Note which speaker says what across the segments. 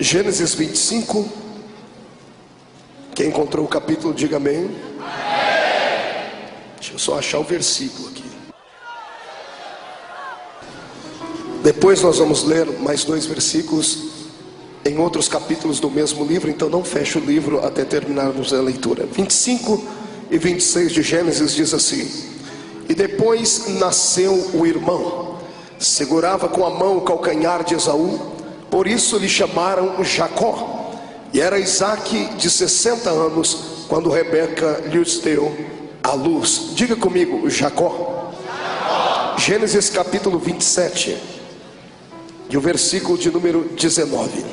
Speaker 1: Gênesis 25. Quem encontrou o capítulo, diga amém. Deixa eu só achar o versículo aqui. Depois nós vamos ler mais 2 versículos em outros capítulos do mesmo livro, então não feche o livro até terminarmos a leitura. 25 e 26 de Gênesis diz assim: E depois nasceu o irmão, segurava com a mão o calcanhar de Esaú, por isso lhe chamaram Jacó. E era Isaque de 60 anos quando Rebeca lhes deu a luz. Diga comigo, Jacó. Gênesis capítulo 27 e o versículo de número 19.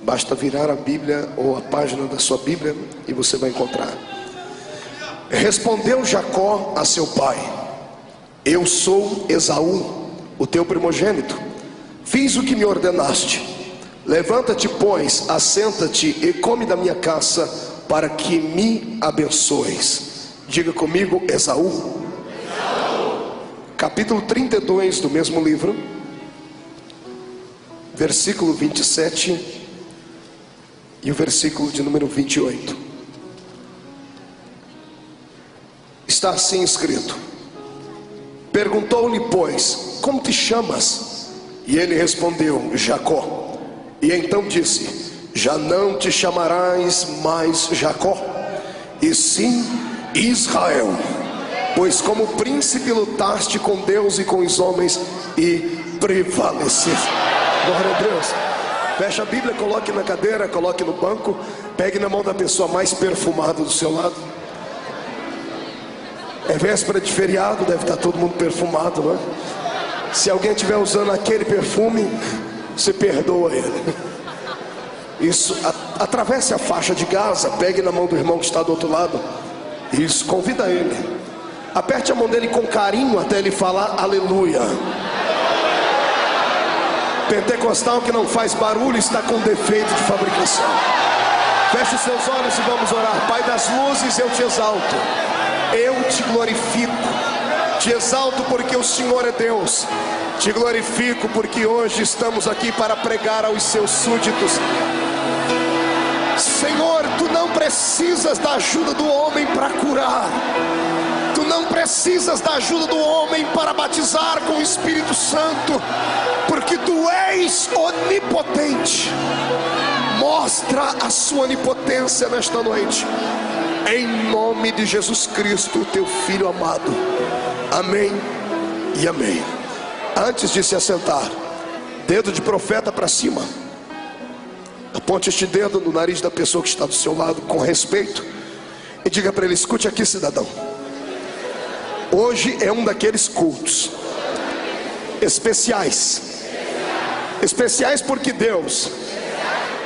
Speaker 1: Basta virar a Bíblia ou a página da sua Bíblia e você vai encontrar. Respondeu Jacó a seu pai: Eu sou Esaú, o teu primogênito. Fiz o que me ordenaste. Levanta-te, pois, assenta-te e come da minha caça, para que me abençoes. Diga comigo, Esaú. Capítulo 32 do mesmo livro, versículo 27 e o versículo de número 28. Está assim escrito: Perguntou-lhe, pois, como te chamas? E ele respondeu, Jacó. E então disse: Já não te chamarás mais Jacó, e sim Israel, pois como príncipe lutaste com Deus e com os homens e prevaleceste. Glória a Deus. Feche a Bíblia, coloque na cadeira, coloque no banco, pegue na mão da pessoa mais perfumada do seu lado. É véspera de feriado, deve estar todo mundo perfumado, não é? Se alguém estiver usando aquele perfume, você perdoa ele. Isso, atravesse a faixa de Gaza, pegue na mão do irmão que está do outro lado. Isso, convida ele. Aperte a mão dele com carinho até ele falar aleluia. Pentecostal que não faz barulho está com defeito de fabricação. Feche os seus olhos e vamos orar. Pai das luzes, eu te exalto, eu te glorifico, te exalto porque o Senhor é Deus. Te glorifico porque hoje estamos aqui para pregar aos seus súditos. Senhor, tu não precisas da ajuda do homem para curar. Tu não precisas da ajuda do homem para batizar com o Espírito Santo, porque tu és onipotente. Mostra a sua onipotência nesta noite, em nome de Jesus Cristo, teu Filho amado. Amém e amém. Antes de se assentar, dedo de profeta para cima. Aponte este dedo no nariz da pessoa que está do seu lado com respeito e diga para ele: escute aqui, cidadão. Hoje é um daqueles cultos especiais. Especiais porque Deus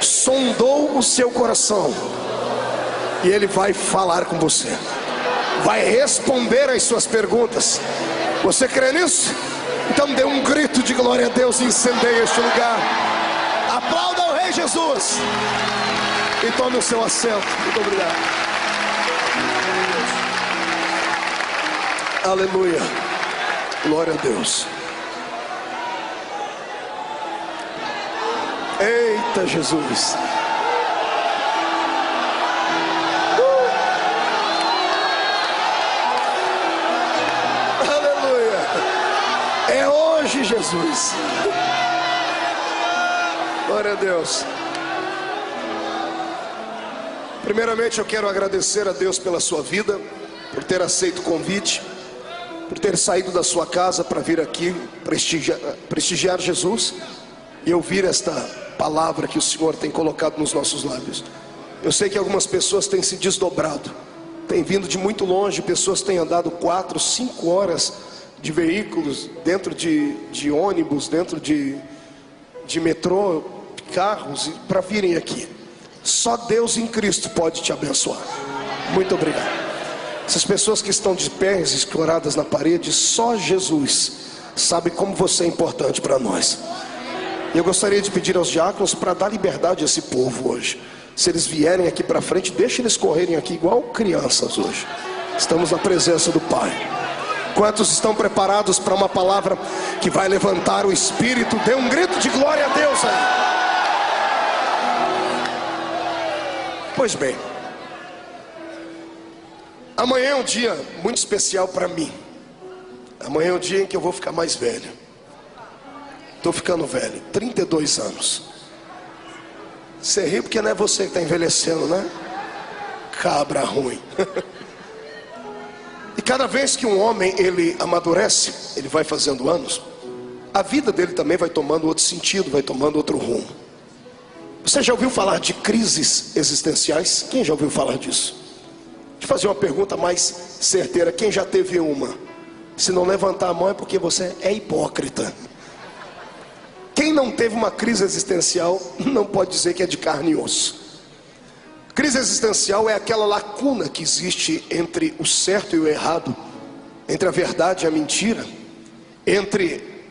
Speaker 1: sondou o seu coração e Ele vai falar com você, vai responder às suas perguntas. Você crê nisso? Então dê um grito de glória a Deus e incendeie este lugar. Aplauda o Rei Jesus e tome o seu assento. Muito obrigado. Aleluia. Glória a Deus. Eita Jesus. Aleluia. É hoje, Jesus. Glória a Deus. Primeiramente eu quero agradecer a Deus pela sua vida, por ter aceito o convite, por ter saído da sua casa para vir aqui prestigiar Jesus e ouvir esta palavra que o Senhor tem colocado nos nossos lábios. Eu sei que algumas pessoas têm se desdobrado, têm vindo de muito longe, pessoas têm andado 4, 5 horas de veículos, dentro de ônibus, dentro de metrô, carros, para virem aqui. Só Deus em Cristo pode te abençoar. Muito obrigado. Essas pessoas que estão de pés escoradas na parede, só Jesus sabe como você é importante para nós. E eu gostaria de pedir aos diáconos para dar liberdade a esse povo hoje. Se eles vierem aqui para frente, deixe eles correrem aqui igual crianças hoje. Estamos na presença do Pai. Quantos estão preparados para uma palavra que vai levantar o espírito. Dê um grito de glória a Deus aí. Pois bem, amanhã é um dia muito especial para mim. Amanhã é o dia em que eu vou ficar mais velho. Estou ficando velho, 32 anos. Você ri porque não é você que está envelhecendo, né? Cabra ruim. E cada vez que um homem ele amadurece, ele vai fazendo anos, a vida dele também vai tomando outro sentido, vai tomando outro rumo. Você já ouviu falar de crises existenciais? Quem já ouviu falar disso? Deixa eu fazer uma pergunta mais certeira. Quem já teve uma? Se não levantar a mão é porque você é hipócrita. Quem não teve uma crise existencial não pode dizer que é de carne e osso. Crise existencial é aquela lacuna que existe entre o certo e o errado, entre a verdade e a mentira, entre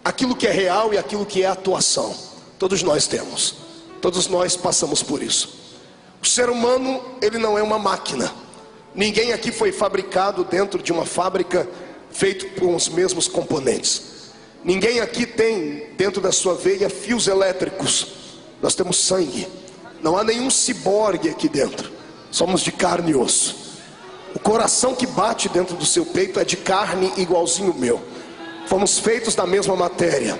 Speaker 1: aquilo que é real e aquilo que é atuação. Todos nós temos, todos nós passamos por isso. O ser humano, ele não é uma máquina. Ninguém aqui foi fabricado dentro de uma fábrica feito com os mesmos componentes. Ninguém aqui tem dentro da sua veia fios elétricos. Nós temos sangue. Não há nenhum ciborgue aqui dentro. Somos de carne e osso. O coração que bate dentro do seu peito é de carne igualzinho o meu. Fomos feitos da mesma matéria.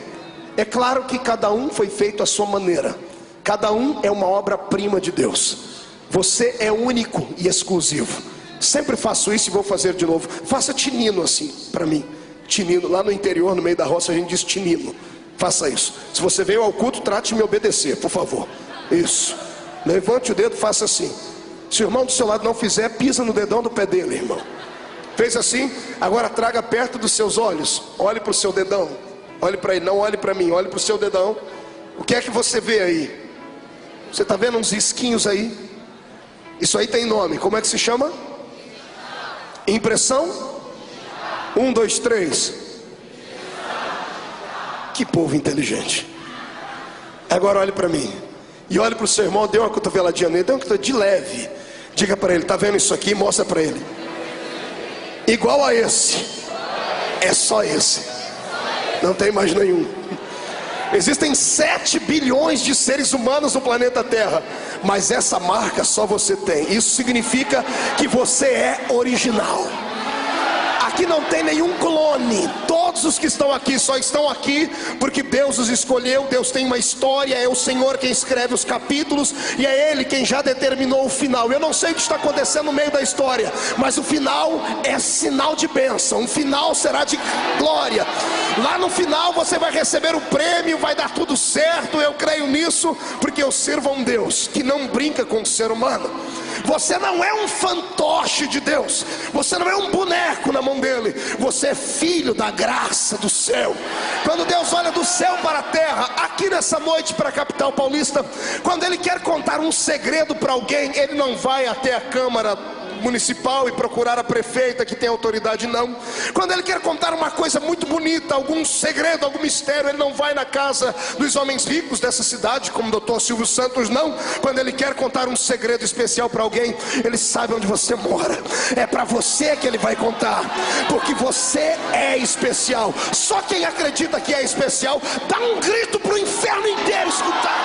Speaker 1: É claro que cada um foi feito à sua maneira. Cada um é uma obra-prima de Deus. Você é único e exclusivo. Sempre faço isso e vou fazer de novo. Faça tinino assim para mim. Tinino, lá no interior, no meio da roça, a gente diz tinino. Faça isso. Se você veio ao culto, trate de me obedecer, por favor. Isso. Levante o dedo, faça assim. Se o irmão do seu lado não fizer, pisa no dedão do pé dele, irmão. Fez assim? Agora traga perto dos seus olhos. Olhe para o seu dedão. Olhe para ele, não olhe para mim, olhe para o seu dedão. O que é que você vê aí? Você está vendo uns risquinhos aí? Isso aí tem nome, como é que se chama? Impressão? 1, 2, 3. Que povo inteligente. Agora olhe para mim. E olhe para o seu irmão, dê uma cotoveladinha nele, dê uma cotoveladinha de leve. Diga para ele, está vendo isso aqui? Mostra para ele. Igual a esse. É só esse. Não tem mais nenhum. Existem 7 bilhões de seres humanos no planeta Terra. Mas essa marca só você tem. Isso significa que você é original. Aqui não tem nenhum clone. Todos os que estão aqui só estão aqui porque Deus os escolheu. Deus tem uma história. É o Senhor quem escreve os capítulos e é Ele quem já determinou o final. Eu não sei o que está acontecendo no meio da história, mas o final é sinal de bênção. O final será de glória. Lá no final você vai receber o prêmio, vai dar tudo certo. Eu creio nisso porque eu sirvo a um Deus que não brinca com o ser humano. Você não é um fantoche de Deus. Você não é um boneco na mão dele. Você é filho da graça do céu. Quando Deus olha do céu para a terra, aqui nessa noite para a capital paulista, quando Ele quer contar um segredo para alguém, Ele não vai até a Câmara Municipal e procurar a prefeita que tem autoridade, não. Quando Ele quer contar uma coisa muito bonita, algum segredo, algum mistério, Ele não vai na casa dos homens ricos dessa cidade, como o doutor Silvio Santos, não. Quando Ele quer contar um segredo especial para alguém, Ele sabe onde você mora. É para você que Ele vai contar, porque você é especial. Só quem acredita que é especial, dá um grito para o inferno inteiro escutar.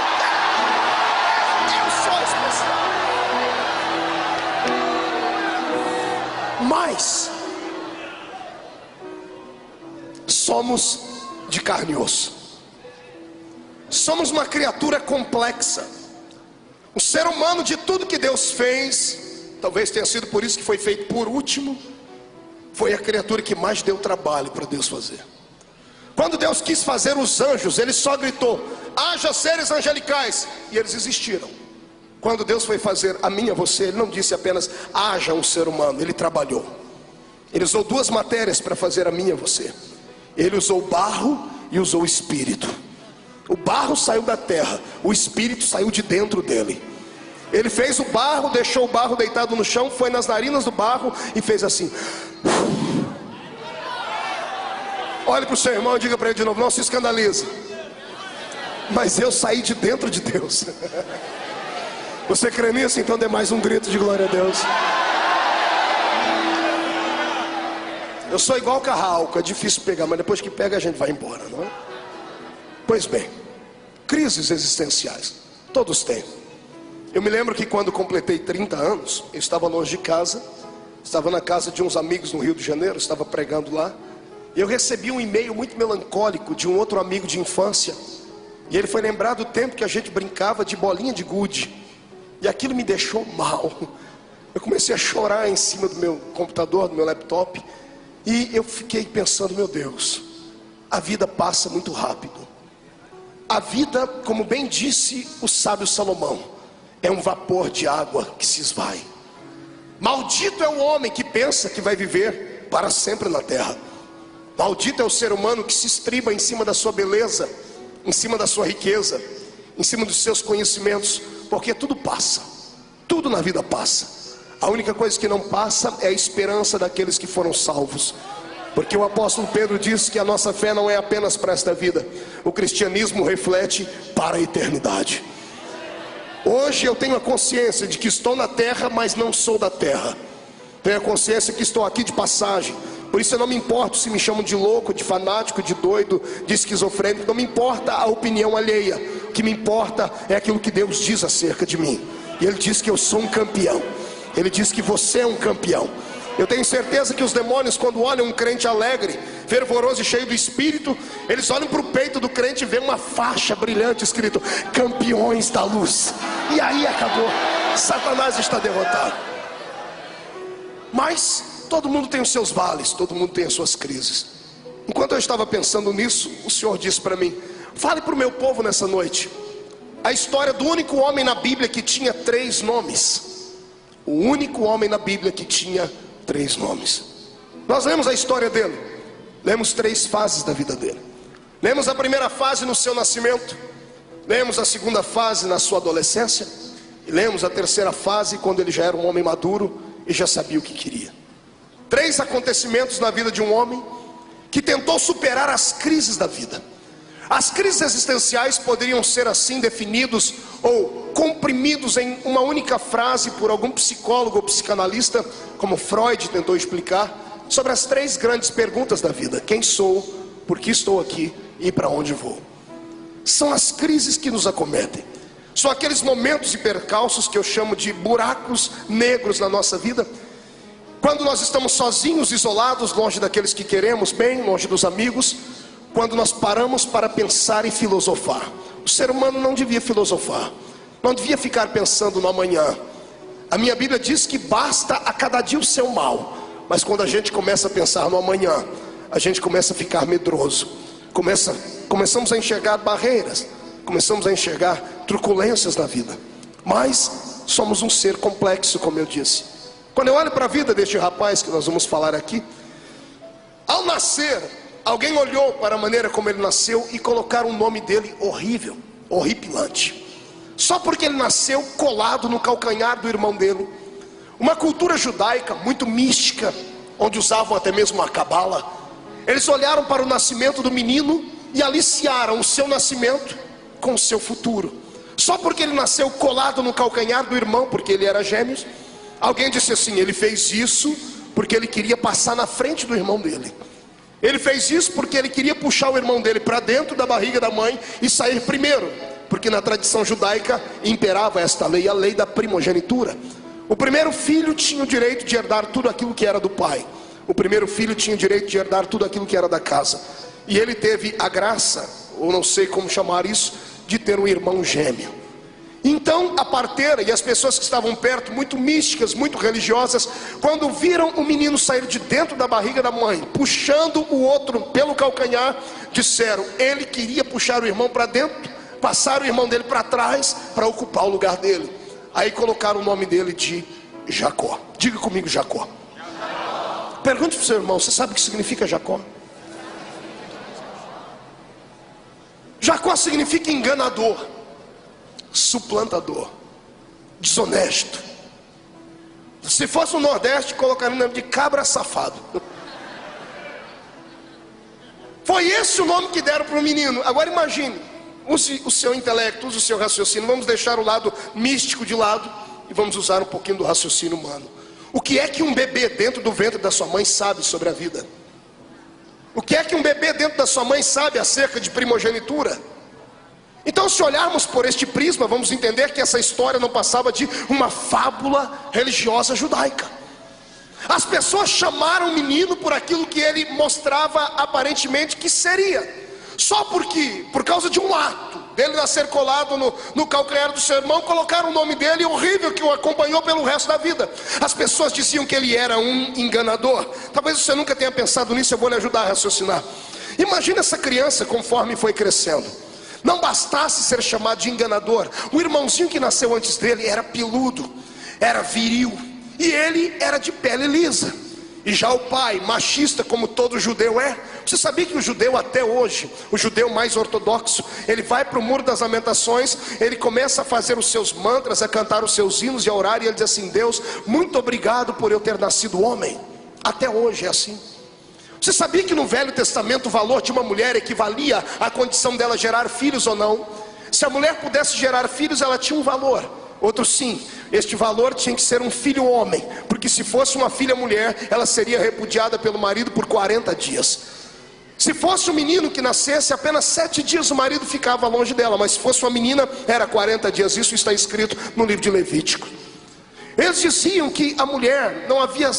Speaker 1: Eu sou especial. Mas somos de carne e osso. Somos uma criatura complexa. O ser humano, de tudo que Deus fez, talvez tenha sido por isso que foi feito por último, foi a criatura que mais deu trabalho para Deus fazer. Quando Deus quis fazer os anjos, Ele só gritou: haja seres angelicais, e eles existiram. Quando Deus foi fazer a mim e a você, Ele não disse apenas haja um ser humano. Ele trabalhou. Ele usou 2 matérias para fazer a mim e a você. Ele usou o barro e usou o espírito. O barro saiu da terra, o espírito saiu de dentro dele. Ele fez o barro, deixou o barro deitado no chão, foi nas narinas do barro e fez assim. Olhe para o seu irmão e diga para ele de novo: não se escandalize, mas eu saí de dentro de Deus. Você crê nisso? Então dê mais um grito de glória a Deus. Eu sou igual carralco, é difícil pegar, mas depois que pega a gente vai embora, não é? Pois bem, crises existenciais, todos têm. Eu me lembro que quando completei 30 anos, eu estava longe de casa, estava na casa de uns amigos no Rio de Janeiro, estava pregando lá, e eu recebi um e-mail muito melancólico de um outro amigo de infância, e ele foi lembrar do tempo que a gente brincava de bolinha de gude, e aquilo me deixou mal. Eu comecei a chorar em cima do meu computador, do meu laptop, e eu fiquei pensando, meu Deus, a vida passa muito rápido. A vida, como bem disse o sábio Salomão, é um vapor de água que se esvai. Maldito é o homem que pensa que vai viver para sempre na terra. Maldito é o ser humano que se estriba em cima da sua beleza, em cima da sua riqueza, em cima dos seus conhecimentos, porque tudo passa, tudo na vida passa. A única coisa que não passa é a esperança daqueles que foram salvos. Porque o apóstolo Pedro diz que a nossa fé não é apenas para esta vida. O cristianismo reflete para a eternidade. Hoje eu tenho a consciência de que estou na terra, mas não sou da terra. Tenho a consciência que estou aqui de passagem. Por isso eu não me importo se me chamam de louco, de fanático, de doido, de esquizofrênico. Não me importa a opinião alheia. O que me importa é aquilo que Deus diz acerca de mim. E Ele diz que eu sou um campeão. Ele diz que você é um campeão. Eu tenho certeza que os demônios, quando olham um crente alegre, fervoroso e cheio do Espírito, eles olham para o peito do crente e veem uma faixa brilhante escrito campeões da luz. E aí acabou, Satanás está derrotado. Mas todo mundo tem os seus vales, todo mundo tem as suas crises. Enquanto eu estava pensando nisso, o Senhor disse para mim: fale para o meu povo nessa noite a história do único homem na Bíblia que tinha 3 nomes. O único homem na Bíblia que tinha 3 nomes. Nós lemos a história dele, lemos 3 fases da vida dele. Lemos a primeira fase no seu nascimento, lemos a segunda fase na sua adolescência, e lemos a terceira fase quando ele já era um homem maduro e já sabia o que queria. 3 acontecimentos na vida de um homem que tentou superar as crises da vida. As crises existenciais poderiam ser assim definidos ou comprimidos em uma única frase por algum psicólogo ou psicanalista, como Freud tentou explicar, sobre as 3 grandes perguntas da vida: quem sou, por que estou aqui e para onde vou. São as crises que nos acometem. São aqueles momentos e percalços que eu chamo de buracos negros na nossa vida, quando nós estamos sozinhos, isolados, longe daqueles que queremos bem, longe dos amigos, quando nós paramos para pensar e filosofar. O ser humano não devia filosofar, não devia ficar pensando no amanhã. A minha Bíblia diz que basta a cada dia o seu mal. Mas quando a gente começa a pensar no amanhã, a gente começa a ficar medroso. Começamos a enxergar barreiras, começamos a enxergar truculências na vida. Mas somos um ser complexo, como eu disse. Quando eu olho para a vida deste rapaz que nós vamos falar aqui, ao nascer, alguém olhou para a maneira como ele nasceu e colocaram o nome dele horrível, horripilante. Só porque ele nasceu colado no calcanhar do irmão dele. Uma cultura judaica muito mística, onde usavam até mesmo a cabala. Eles olharam para o nascimento do menino e aliciaram o seu nascimento com o seu futuro. Só porque ele nasceu colado no calcanhar do irmão, porque ele era gêmeos, alguém disse assim: ele fez isso porque ele queria passar na frente do irmão dele. Ele fez isso porque ele queria puxar o irmão dele para dentro da barriga da mãe e sair primeiro, porque na tradição judaica imperava esta lei, a lei da primogenitura. O primeiro filho tinha o direito de herdar tudo aquilo que era do pai. O primeiro filho tinha o direito de herdar tudo aquilo que era da casa. E ele teve a graça, ou não sei como chamar isso, de ter um irmão gêmeo. Então a parteira e as pessoas que estavam perto, muito místicas, muito religiosas, quando viram o menino sair de dentro da barriga da mãe, puxando o outro pelo calcanhar, disseram: ele queria puxar o irmão para dentro, passar o irmão dele para trás, para ocupar o lugar dele. Aí colocaram o nome dele de Jacó. Diga comigo, Jacó. Pergunte para o seu irmão: você sabe o que significa Jacó? Jacó significa enganador, suplantador, desonesto. Se fosse o Nordeste, colocaria o nome de cabra safado. Foi esse o nome que deram para o menino. Agora imagine, use o seu intelecto, use o seu raciocínio. Vamos deixar o lado místico de lado e vamos usar um pouquinho do raciocínio humano. O que é que um bebê dentro do ventre da sua mãe sabe sobre a vida? O que é que um bebê dentro da sua mãe sabe acerca de primogenitura? Então, se olharmos por este prisma, vamos entender que essa história não passava de uma fábula religiosa judaica. As pessoas chamaram o menino por aquilo que ele mostrava aparentemente que seria, só porque, por causa de um ato dele nascer colado no calcanhar do seu irmão, colocaram o nome dele horrível que o acompanhou pelo resto da vida. As pessoas diziam que ele era um enganador. Talvez você nunca tenha pensado nisso, eu vou lhe ajudar a raciocinar. Imagina essa criança conforme foi crescendo. Não bastasse ser chamado de enganador, o irmãozinho que nasceu antes dele era peludo, era viril, e ele era de pele lisa. E já o pai, machista como todo judeu é. Você sabia que o judeu até hoje, o judeu mais ortodoxo, ele vai para o Muro das Lamentações, ele começa a fazer os seus mantras, a cantar os seus hinos e a orar, e ele diz assim: Deus, muito obrigado por eu ter nascido homem. Até hoje é assim. Você sabia que no Velho Testamento o valor de uma mulher equivalia à condição dela gerar filhos ou não? Se a mulher pudesse gerar filhos, ela tinha um valor. Outro sim, este valor tinha que ser um filho homem, porque se fosse uma filha mulher, ela seria repudiada pelo marido por 40 dias. Se fosse um menino que nascesse, apenas 7 dias o marido ficava longe dela, mas se fosse uma menina, era 40 dias. Isso está escrito no livro de Levítico. Eles diziam que a mulher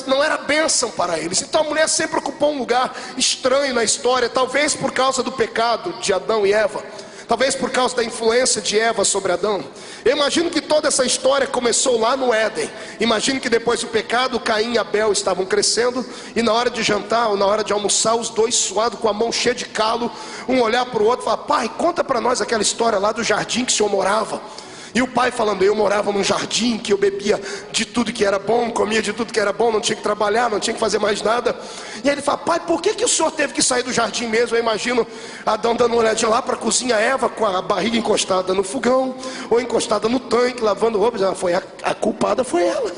Speaker 1: não era bênção para eles. Então a mulher sempre ocupou um lugar estranho na história, talvez por causa do pecado de Adão e Eva, talvez por causa da influência de Eva sobre Adão. Eu imagino que toda essa história começou lá no Éden. Imagino que depois do pecado, Caim e Abel estavam crescendo, e na hora de jantar ou na hora de almoçar, os dois suados, com a mão cheia de calo, um olhar para o outro e falar: pai, conta para nós aquela história lá do jardim que o senhor morava. E o pai falando: eu morava num jardim que eu bebia de tudo que era bom, comia de tudo que era bom, não tinha que trabalhar, não tinha que fazer mais nada. E aí ele fala: pai, por que o senhor teve que sair do jardim mesmo? Eu imagino Adão dando uma olhadinha lá para a cozinha, Eva com a barriga encostada no fogão, ou encostada no tanque, lavando roupa. A culpada foi ela.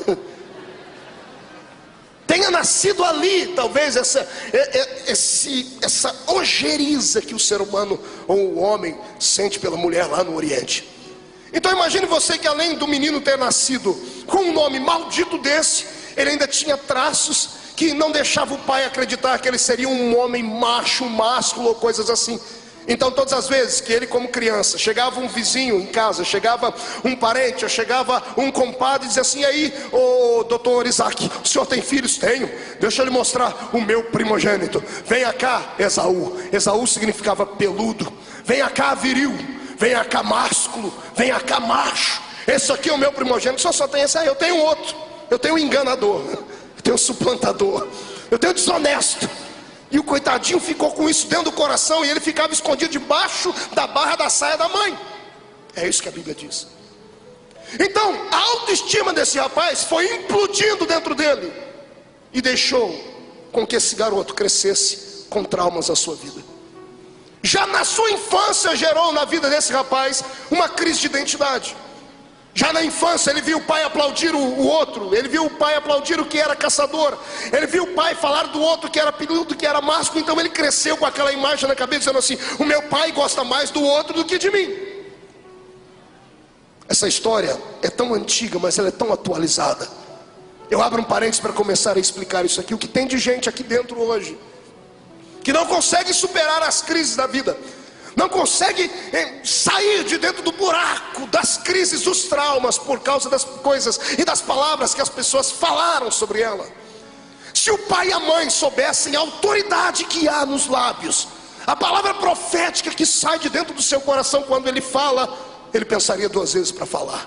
Speaker 1: Tenha nascido ali, talvez, essa ojeriza que o ser humano ou o homem sente pela mulher lá no Oriente. Então imagine você que além do menino ter nascido com um nome maldito desse, ele ainda tinha traços que não deixavam o pai acreditar que ele seria um homem macho, másculo ou coisas assim. Então todas as vezes que ele, como criança, chegava um vizinho em casa, chegava um parente, ou chegava um compadre e dizia assim: aí, ô doutor Isaac, o senhor tem filhos? Tenho. Deixa eu lhe mostrar o meu primogênito. Venha cá, Esaú. Esaú significava peludo. Venha cá, viril. Venha cá, másculo. Venha cá, macho. Esse aqui é o meu primogênito. Só tem esse aí. Eu tenho outro. Eu tenho um enganador. Eu tenho um suplantador. Eu tenho um desonesto. E o coitadinho ficou com isso dentro do coração, e ele ficava escondido debaixo da barra da saia da mãe. É isso que a Bíblia diz. Então a autoestima desse rapaz foi implodindo dentro dele, e deixou com que esse garoto crescesse com traumas na sua vida. Já na sua infância gerou na vida desse rapaz uma crise de identidade. Já na infância ele viu o pai aplaudir o outro. Ele viu o pai aplaudir o que era caçador. Ele viu o pai falar do outro que era peludo, que era másculo. Então ele cresceu com aquela imagem na cabeça, dizendo assim: o meu pai gosta mais do outro do que de mim. Essa história é tão antiga, mas ela é tão atualizada. Eu abro um parênteses para começar a explicar isso aqui. O que tem de gente aqui dentro hoje que não consegue superar as crises da vida, não consegue sair de dentro do buraco das crises, dos traumas, por causa das coisas e das palavras que as pessoas falaram sobre ela. Se o pai e a mãe soubessem a autoridade que há nos lábios, a palavra profética que sai de dentro do seu coração quando ele fala, ele pensaria 2 vezes para falar.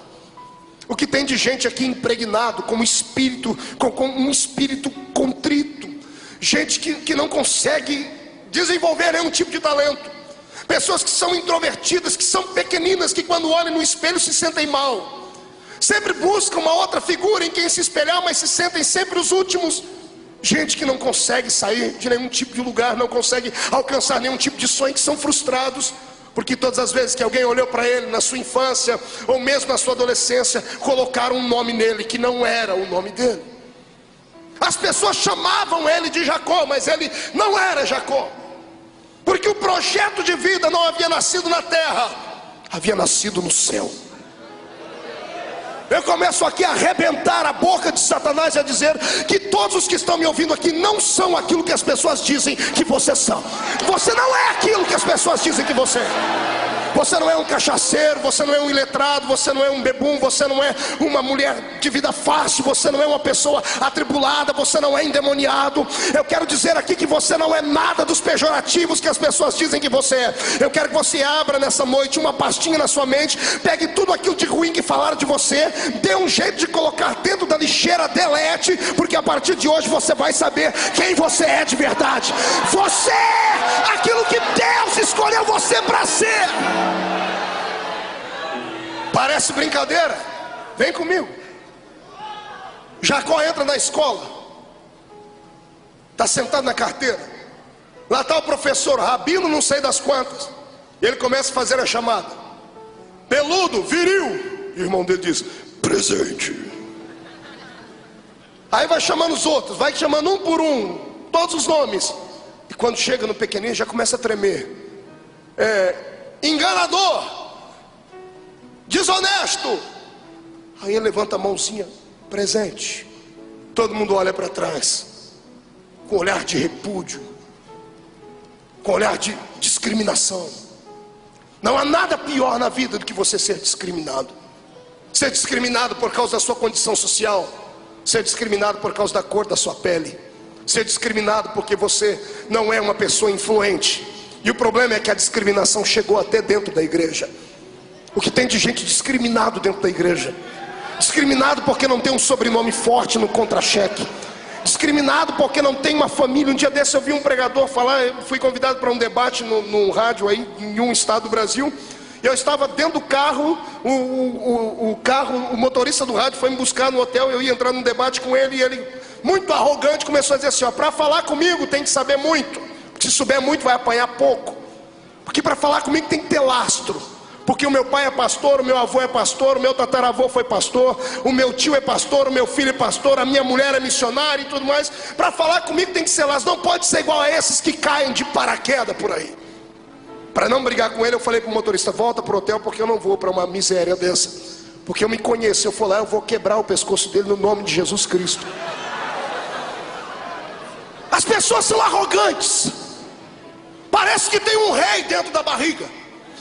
Speaker 1: O que tem de gente aqui impregnado com um espírito contrito, gente que não consegue desenvolver nenhum tipo de talento. Pessoas que são introvertidas, que são pequeninas, que quando olham no espelho se sentem mal. Sempre buscam uma outra figura em quem se espelhar, mas se sentem sempre os últimos. Gente que não consegue sair de nenhum tipo de lugar, não consegue alcançar nenhum tipo de sonho, que são frustrados, porque todas as vezes que alguém olhou para ele na sua infância, ou mesmo na sua adolescência, colocaram um nome nele que não era o nome dele. As pessoas chamavam ele de Jacó, mas ele não era Jacó, porque o projeto de vida não havia nascido na terra, havia nascido no céu. eu começo aqui a arrebentar a boca de Satanás e a dizer que todos os que estão me ouvindo aqui não são aquilo que as pessoas dizem que vocês são. Você não é aquilo que as pessoas dizem que você é. Você não é um cachaceiro, você não é um iletrado, você não é um bebum, você não é uma mulher de vida fácil, você não é uma pessoa atribulada, você não é endemoniado. Eu quero dizer aqui que você não é nada dos pejorativos que as pessoas dizem que você é. Eu quero que você abra nessa noite uma pastinha na sua mente, pegue tudo aquilo de ruim que falaram de você, dê um jeito de colocar dentro da lixeira, delete, porque a partir de hoje você vai saber quem você é de verdade. Você é aquilo que Deus escolheu você para ser. Parece brincadeira? Vem comigo. Jacó entra na escola, está sentado na carteira. Lá está o professor, rabino não sei das quantas. Ele começa a fazer a chamada. Peludo, viril. E o irmão dele diz: presente. Aí vai chamando os outros, vai chamando um por um, todos os nomes. E quando chega no pequenininho já começa a tremer. Enganador, desonesto. Aí ele levanta a mãozinha: presente. Todo mundo olha para trás, com olhar de repúdio, com olhar de discriminação. Não há nada pior na vida do que você ser discriminado. Ser discriminado por causa da sua condição social, ser discriminado por causa da cor da sua pele, ser discriminado porque você não é uma pessoa influente. E o problema é que a discriminação chegou até dentro da igreja. O que tem de gente discriminado dentro da igreja? Discriminado porque não tem um sobrenome forte no contra-cheque. Discriminado porque não tem uma família. Um dia desse eu vi um pregador falar, eu fui convidado para um debate no rádio aí, em um estado do Brasil. Eu estava dentro do carro, o motorista do rádio foi me buscar no hotel. Eu ia entrar num debate com ele e ele, muito arrogante, começou a dizer assim: para falar comigo tem que saber muito. Se souber muito vai apanhar pouco. Porque para falar comigo tem que ter lastro. Porque o meu pai é pastor, o meu avô é pastor, o meu tataravô foi pastor, o meu tio é pastor, o meu filho é pastor, a minha mulher é missionária e tudo mais. Para falar comigo tem que ser lastro. Não pode ser igual a esses que caem de paraquedas por aí. Para não brigar com ele, eu falei para o motorista: volta para o hotel, porque eu não vou para uma miséria dessa. Porque eu me conheço, se eu for lá eu vou quebrar o pescoço dele no nome de Jesus Cristo. As pessoas são arrogantes. Parece que tem um rei dentro da barriga.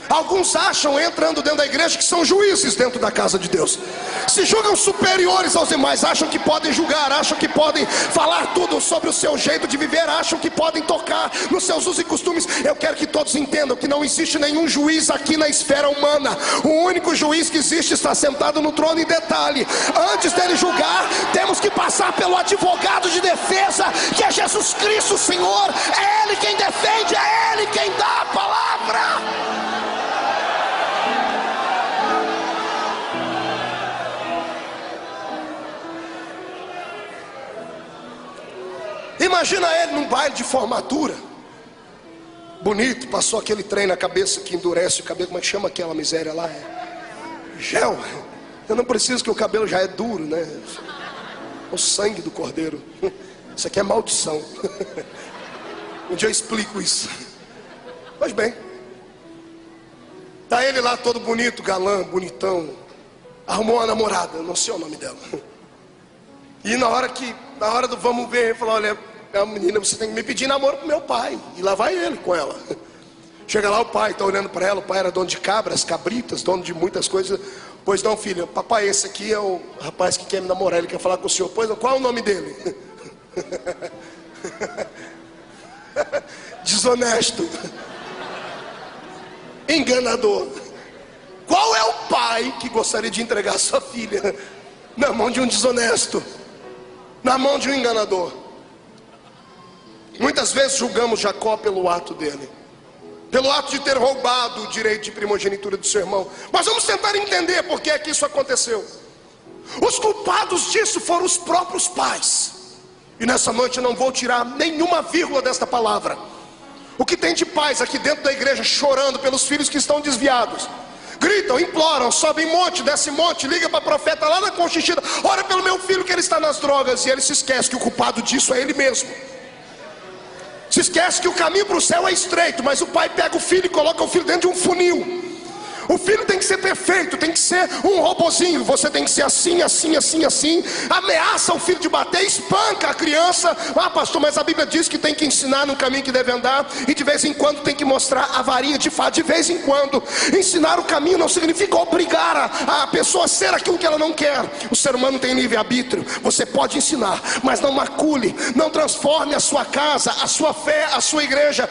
Speaker 1: Alguns acham, entrando dentro da igreja, que são juízes dentro da casa de Deus. Se julgam superiores aos demais, acham que podem julgar, acham que podem falar tudo sobre o seu jeito de viver, acham que podem tocar nos seus usos e costumes. Eu quero que todos entendam que não existe nenhum juiz aqui na esfera humana. O único juiz que existe está sentado no trono. E detalhe, antes dele julgar, temos que passar pelo advogado de defesa, que é Jesus Cristo, o Senhor. É Ele quem defende, é Ele quem dá a palavra. Imagina ele num baile de formatura, bonito, passou aquele trem na cabeça que endurece o cabelo. Como é que chama aquela miséria lá? Gel. Eu não preciso, que o cabelo já é duro, né? O sangue do cordeiro. Isso aqui é maldição. Um dia eu explico isso. Pois bem, tá ele lá todo bonito, galã, bonitão. Arrumou uma namorada, não sei o nome dela. E na hora do vamos ver, ele falou: olha, a menina, você tem que me pedir namoro pro meu pai. E lá vai ele com ela. Chega lá, o pai está olhando para ela. O pai era dono de cabras, cabritas, dono de muitas coisas. Pois não, filha, papai, esse aqui é o rapaz que quer me namorar, ele quer falar com o senhor. Pois não, qual é o nome dele? Desonesto, enganador. Qual é o pai que gostaria de entregar sua filha na mão de um desonesto, na mão de um enganador? Muitas vezes julgamos Jacó pelo ato dele, pelo ato de ter roubado o direito de primogenitura do seu irmão. Mas vamos tentar entender por que é que isso aconteceu. Os culpados disso foram os próprios pais. E nessa noite eu não vou tirar nenhuma vírgula desta palavra. O que tem de pais aqui dentro da igreja chorando pelos filhos que estão desviados, gritam, imploram, sobem monte, desce monte, liga para profeta lá na Conchichida: ora pelo meu filho que ele está nas drogas. E ele se esquece que o culpado disso é ele mesmo. Se esquece que o caminho para o céu é estreito, mas o pai pega o filho e coloca o filho dentro de um funil. O filho tem que ser perfeito, tem que ser um robozinho. Você tem que ser assim, assim, assim, assim. Ameaça o filho de bater, espanca a criança. Ah, pastor, mas a Bíblia diz que tem que ensinar no caminho que deve andar. E de vez em quando tem que mostrar a varinha de fato. De vez em quando. Ensinar o caminho não significa obrigar a pessoa a ser aquilo que ela não quer. O ser humano tem livre-arbítrio. Você pode ensinar, mas não macule. Não transforme a sua casa, a sua fé, a sua igreja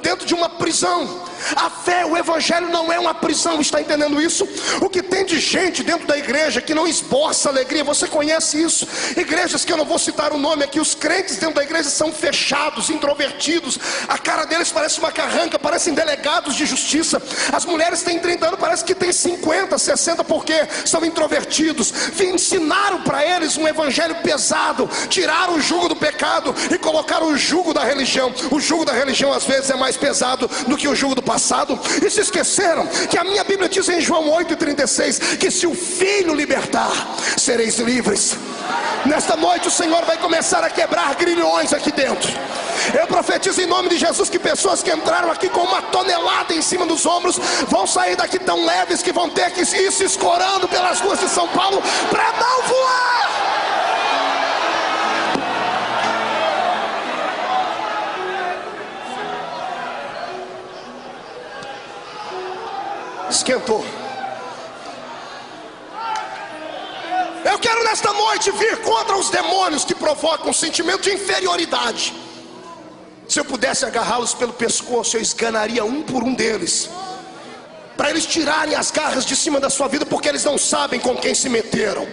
Speaker 1: dentro de uma prisão. A fé, o evangelho não é uma prisão, está entendendo isso? O que tem de gente dentro da igreja que não esboça alegria, você conhece isso? Igrejas que eu não vou citar o nome aqui, os crentes dentro da igreja são fechados, introvertidos, a cara deles parece uma carranca, parecem delegados de justiça. As mulheres têm 30 anos, parece que têm 50, 60, porque são introvertidos. Ensinaram para eles um evangelho pesado, tiraram o jugo do pecado e colocaram o jugo da religião. O jugo da religião às vezes é mais pesado do que o jugo do passado, e se esqueceram que a minha Bíblia diz em João 8,36 que se o Filho libertar, sereis livres. Nesta noite o Senhor vai começar a quebrar grilhões aqui dentro. Eu profetizo em nome de Jesus que pessoas que entraram aqui com uma tonelada em cima dos ombros vão sair daqui tão leves que vão ter que ir se escorando pelas ruas de São Paulo para não voar. Esquentou. Eu quero nesta noite vir contra os demônios que provocam um sentimento de inferioridade. Se eu pudesse agarrá-los pelo pescoço, eu esganaria um por um deles, para eles tirarem as garras de cima da sua vida, porque eles não sabem com quem se meteram.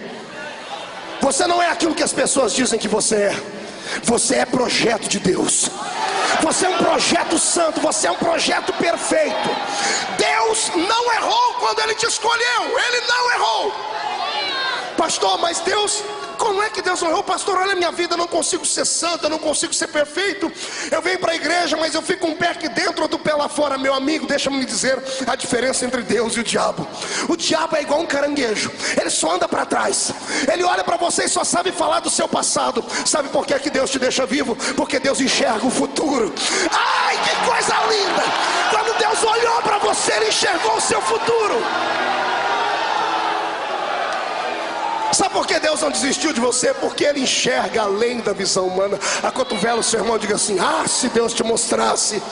Speaker 1: Você não é aquilo que as pessoas dizem que você é. Você é projeto de Deus. Você é um projeto santo, você é um projeto perfeito. Deus não errou quando Ele te escolheu. Ele não errou. Pastor, mas Deus... Como é que Deus não errou? Pastor, olha a minha vida, eu não consigo ser santo, eu não consigo ser perfeito. Eu venho para a igreja, mas eu fico um pé aqui dentro, outro pé lá fora. Meu amigo, deixa-me lhe dizer a diferença entre Deus e o diabo. O diabo é igual um caranguejo, ele só anda para trás. Ele olha para você e só sabe falar do seu passado. Sabe por que Deus te deixa vivo? Porque Deus enxerga o futuro. Ai, que coisa linda! Quando Deus olhou para você, Ele enxergou o seu futuro. Sabe por que Deus não desistiu de você? Porque Ele enxerga além da visão humana. Acotovela o seu irmão e diga assim: ah, se Deus te mostrasse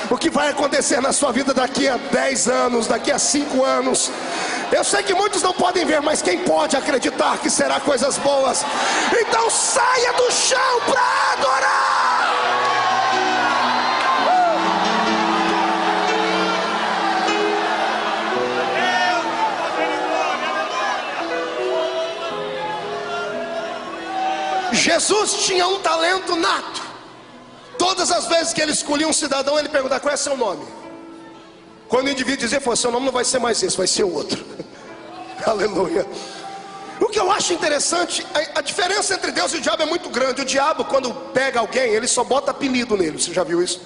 Speaker 1: o que vai acontecer na sua vida daqui a 10 anos, daqui a 5 anos. Eu sei que muitos não podem ver, mas quem pode acreditar que será coisas boas? Então saia do chão para adorar. Jesus tinha um talento nato. Todas as vezes que Ele escolhia um cidadão, Ele perguntava: qual é seu nome? Quando o indivíduo dizia: seu nome não vai ser mais esse, vai ser outro. Aleluia. O que eu acho interessante, a diferença entre Deus e o diabo é muito grande. O diabo, quando pega alguém, ele só bota apelido nele. Você já viu isso?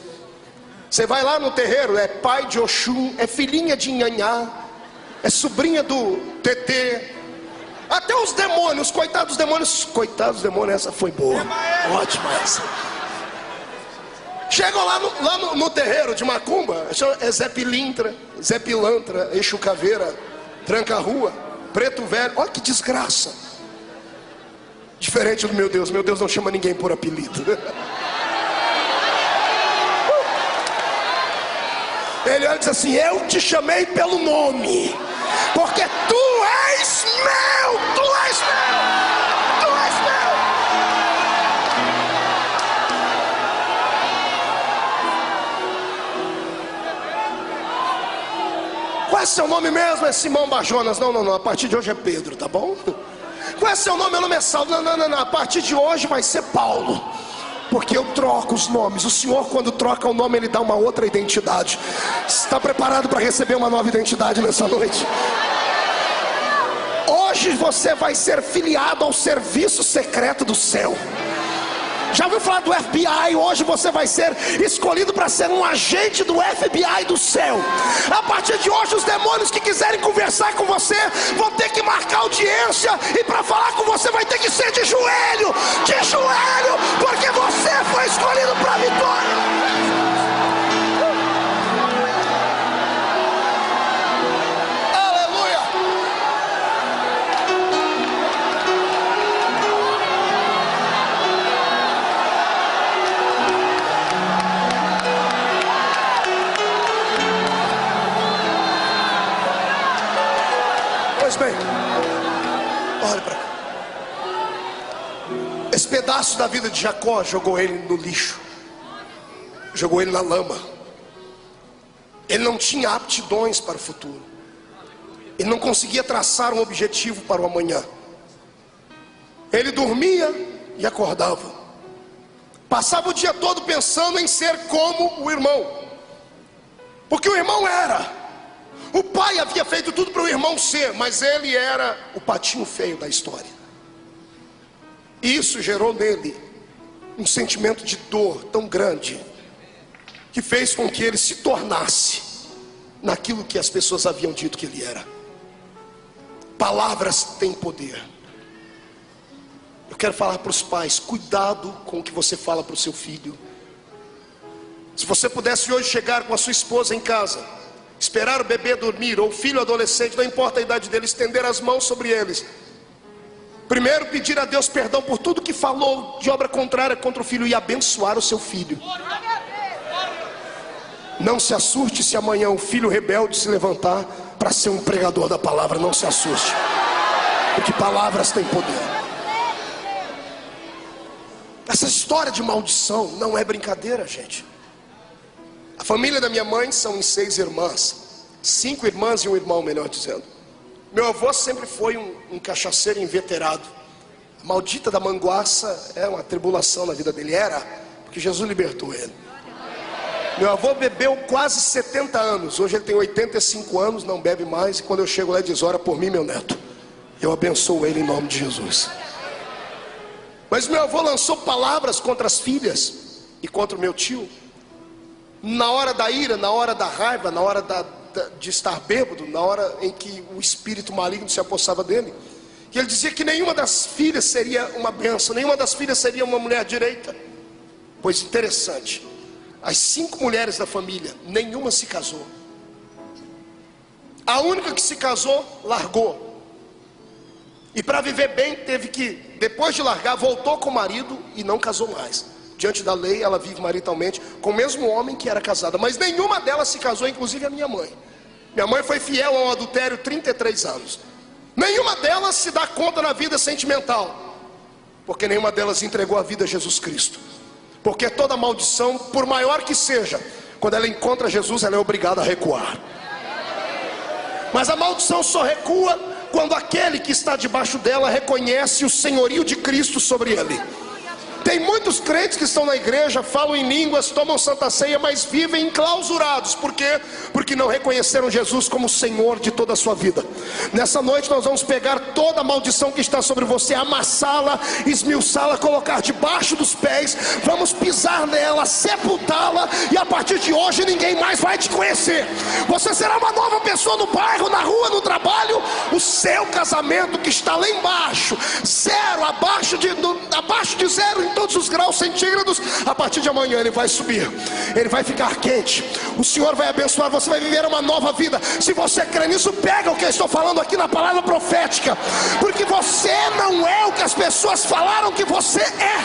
Speaker 1: Você vai lá no terreiro, é pai de Oxum, é filhinha de Nhanhá, é sobrinha do Tetê. Até os demônios, coitados dos demônios, essa foi boa, ótima essa. Chegam lá no terreiro de Macumba, é Zé Pilintra, Zé Pilantra, Exu Caveira, Tranca-Rua, Preto Velho. Olha que desgraça. Diferente do meu Deus não chama ninguém por apelido. Ele olha e diz assim: eu te chamei pelo nome, porque tu és meu, tu és meu, tu és meu. Qual é seu nome mesmo? É Simão Bajonas. Não, a partir de hoje é Pedro, tá bom? Qual é seu nome? Meu nome é Saulo. Não, a partir de hoje vai ser Paulo. Porque eu troco os nomes. O Senhor, quando troca o nome, Ele dá uma outra identidade. Está preparado para receber uma nova identidade nessa noite? Hoje você vai ser filiado ao serviço secreto do céu. Já ouviu falar do FBI? Hoje você vai ser escolhido para ser um agente do FBI do céu. A partir de hoje, os demônios que quiserem conversar com você vão ter que marcar audiência, e para falar com você vai ter que ser de joelho, porque você foi escolhido para a vitória. bem, olha para cá. Esse pedaço da vida de Jacó jogou ele no lixo, jogou ele na lama. Ele não tinha aptidões para o futuro, ele não conseguia traçar um objetivo para o amanhã. Ele dormia e acordava, passava o dia todo pensando em ser como o irmão, porque o irmão o pai havia feito tudo para o irmão ser, mas ele era o patinho feio da história. E isso gerou nele um sentimento de dor tão grande, que fez com que ele se tornasse naquilo que as pessoas haviam dito que ele era. Palavras têm poder. Eu quero falar para os pais: cuidado com o que você fala para o seu filho. Se você pudesse hoje chegar com a sua esposa em casa, esperar o bebê dormir, ou o filho adolescente, não importa a idade dele, estender as mãos sobre eles, primeiro pedir a Deus perdão por tudo que falou de obra contrária contra o filho, e abençoar o seu filho. Não se assuste se amanhã o filho rebelde se levantar para ser um pregador da palavra. Não se assuste, porque palavras têm poder. Essa história de maldição não é brincadeira, gente. A família da minha mãe são em 6 irmãs, 5 irmãs e um irmão, melhor dizendo. Meu avô sempre foi um cachaceiro inveterado. A maldita da manguaça é uma tribulação na vida dele, porque Jesus libertou ele. Meu avô bebeu quase 70 anos, hoje ele tem 85 anos, não bebe mais. E quando eu chego lá ele diz: ora por mim, meu neto. Eu abençoo ele em nome de Jesus. Mas meu avô lançou palavras contra as filhas e contra o meu tio, na hora da ira, na hora da raiva, na hora de estar bêbado, na hora em que o espírito maligno se apossava dele. E ele dizia que nenhuma das filhas seria uma bênção, nenhuma das filhas seria uma mulher direita. Pois interessante, as 5 mulheres da família, nenhuma se casou. A única que se casou, largou. E para viver bem, teve que, depois de largar, voltou com o marido e não casou mais. Diante da lei, ela vive maritalmente com o mesmo homem que era casada. Mas nenhuma delas se casou, inclusive a minha mãe. Minha mãe foi fiel a um adultério 33 anos. Nenhuma delas se dá conta na vida sentimental, porque nenhuma delas entregou a vida a Jesus Cristo. Porque toda maldição, por maior que seja, quando ela encontra Jesus, ela é obrigada a recuar. Mas a maldição só recua quando aquele que está debaixo dela reconhece o senhorio de Cristo sobre ele. Tem muitos crentes que estão na igreja, falam em línguas, tomam santa ceia, mas vivem enclausurados. Por quê? Porque não reconheceram Jesus como Senhor de toda a sua vida. Nessa noite nós vamos pegar toda a maldição que está sobre você, amassá-la, esmiuçá-la, colocar debaixo dos pés, vamos pisar nela, sepultá-la, e a partir de hoje ninguém mais vai te conhecer. Você será uma nova pessoa no bairro, na rua, no trabalho. O seu casamento que está lá embaixo, zero, abaixo de zero em todos os graus centígrados, a partir de amanhã ele vai subir, ele vai ficar quente. O Senhor vai abençoar, você vai viver uma nova vida. Se você crê nisso, pega o que eu estou falando aqui na palavra profética, porque você não é o que as pessoas falaram que você é.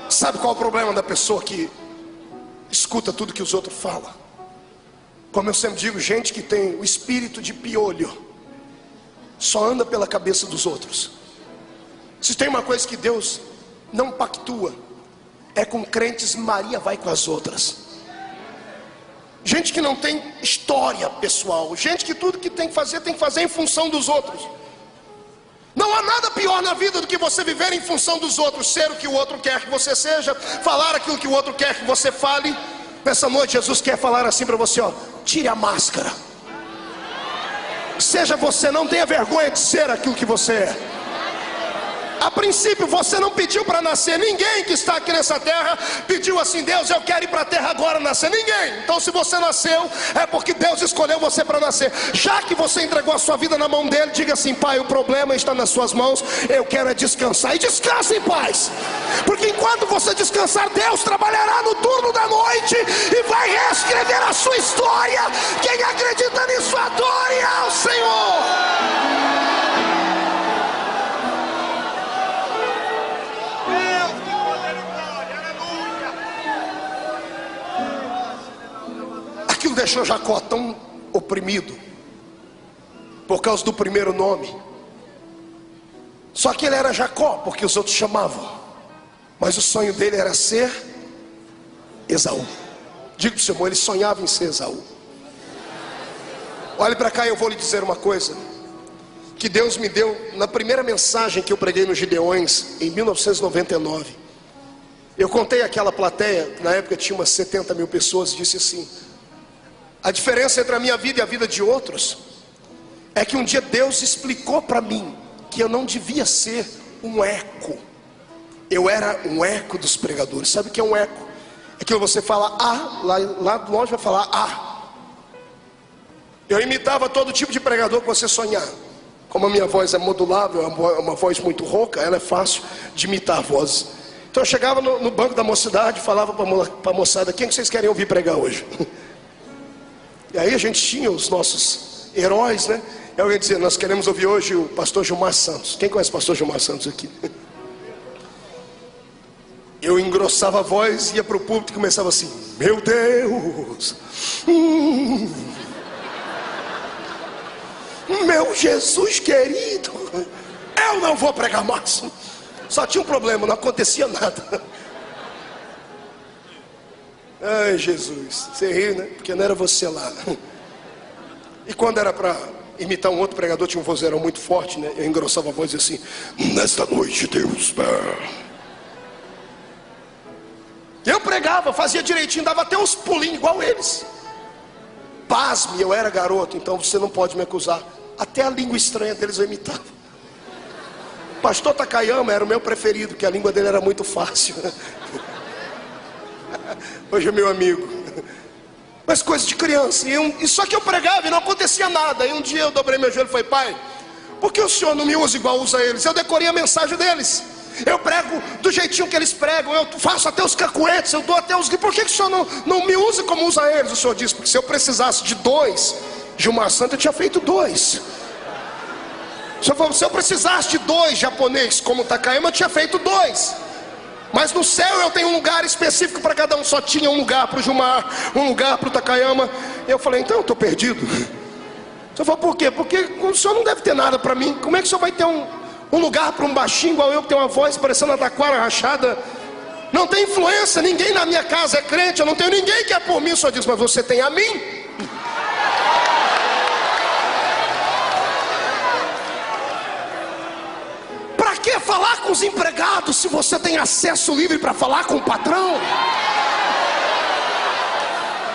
Speaker 1: Sabe qual é o problema da pessoa que escuta tudo que os outros falam? Como eu sempre digo, gente que tem o espírito de piolho só anda pela cabeça dos outros. Se tem uma coisa que Deus não pactua, é com crentes Maria vai com as outras. Gente que não tem história pessoal, gente que tudo que tem que fazer em função dos outros. Não há nada pior na vida do que você viver em função dos outros, ser o que o outro quer que você seja, falar aquilo que o outro quer que você fale. Nessa noite Jesus quer falar assim para você, tire a máscara. Seja você, não tenha vergonha de ser aquilo que você é. A princípio você não pediu para nascer. Ninguém que está aqui nessa terra pediu assim: Deus, eu quero ir para a terra agora nascer. Ninguém. Então se você nasceu, é porque Deus escolheu você para nascer. Já que você entregou a sua vida na mão dele, diga assim: Pai, o problema está nas suas mãos, eu quero é descansar. E descanse em paz, porque enquanto você descansar, Deus trabalhará no turno da noite e vai reescrever a sua história. Quem acredita nisso, adore ao Senhor. Aquilo deixou Jacó tão oprimido, por causa do primeiro nome. Só que ele era Jacó, porque os outros chamavam. Mas o sonho dele era ser Esaú. Diga para o seu irmão, ele sonhava em ser Esaú. Olhe para cá e eu vou lhe dizer uma coisa que Deus me deu na primeira mensagem que eu preguei no Gideões, em 1999. Eu contei aquela plateia, na época tinha umas 70 mil pessoas, e disse assim: a diferença entre a minha vida e a vida de outros é que um dia Deus explicou para mim que eu não devia ser um eco. Eu era um eco dos pregadores. Sabe o que é um eco? É que você fala A, lá longe vai falar A. Eu imitava todo tipo de pregador que você sonhar. Como a minha voz é modulável, é uma voz muito rouca, ela é fácil de imitar a voz. Então eu chegava no banco da mocidade, falava para a moçada: quem que vocês querem ouvir pregar hoje? E aí a gente tinha os nossos heróis, né? Eu ia dizer: nós queremos ouvir hoje o pastor Gilmar Santos. Quem conhece o pastor Gilmar Santos aqui? Eu engrossava a voz, ia para o púlpito e começava assim: meu Deus, meu Jesus querido, eu não vou pregar mais. Só tinha um problema, não acontecia nada. Ai, Jesus, você ri, né? Porque não era você lá. E quando era para imitar um outro pregador, tinha um vozeirão muito forte, né? Eu engrossava a voz e assim: nesta noite, Deus. Eu pregava, fazia direitinho, dava até uns pulinhos igual eles. Pasme, eu era garoto, então você não pode me acusar. Até a língua estranha deles eu imitava. Pastor Takayama era o meu preferido, porque a língua dele era muito fácil. Hoje é meu amigo. Mas coisa de criança. E só que eu pregava e não acontecia nada. E um dia eu dobrei meu joelho e falei: pai, por que o senhor não me usa igual usa eles? Eu decorei a mensagem deles. Eu prego do jeitinho que eles pregam. Eu faço até os cacuetes, eu dou até os... Por que o senhor não me usa como usa eles? O senhor disse: porque se eu precisasse de 2 Gilmar Santos, eu tinha feito 2. O senhor falou: se eu precisasse de 2 japoneses como Takayama, eu tinha feito 2. Mas no céu eu tenho um lugar específico para cada um. Só tinha um lugar para o Gilmar, um lugar para o Takayama. Eu falei: então eu estou perdido. O senhor falou: por quê? Porque o senhor não deve ter nada para mim. Como é que o senhor vai ter um lugar para um baixinho igual eu, que tem uma voz parecendo a taquara rachada? Não tem influência, ninguém na minha casa é crente, eu não tenho ninguém que é por mim. O senhor diz: mas você tem a mim. Para que falar com os empregados se você tem acesso livre para falar com o patrão?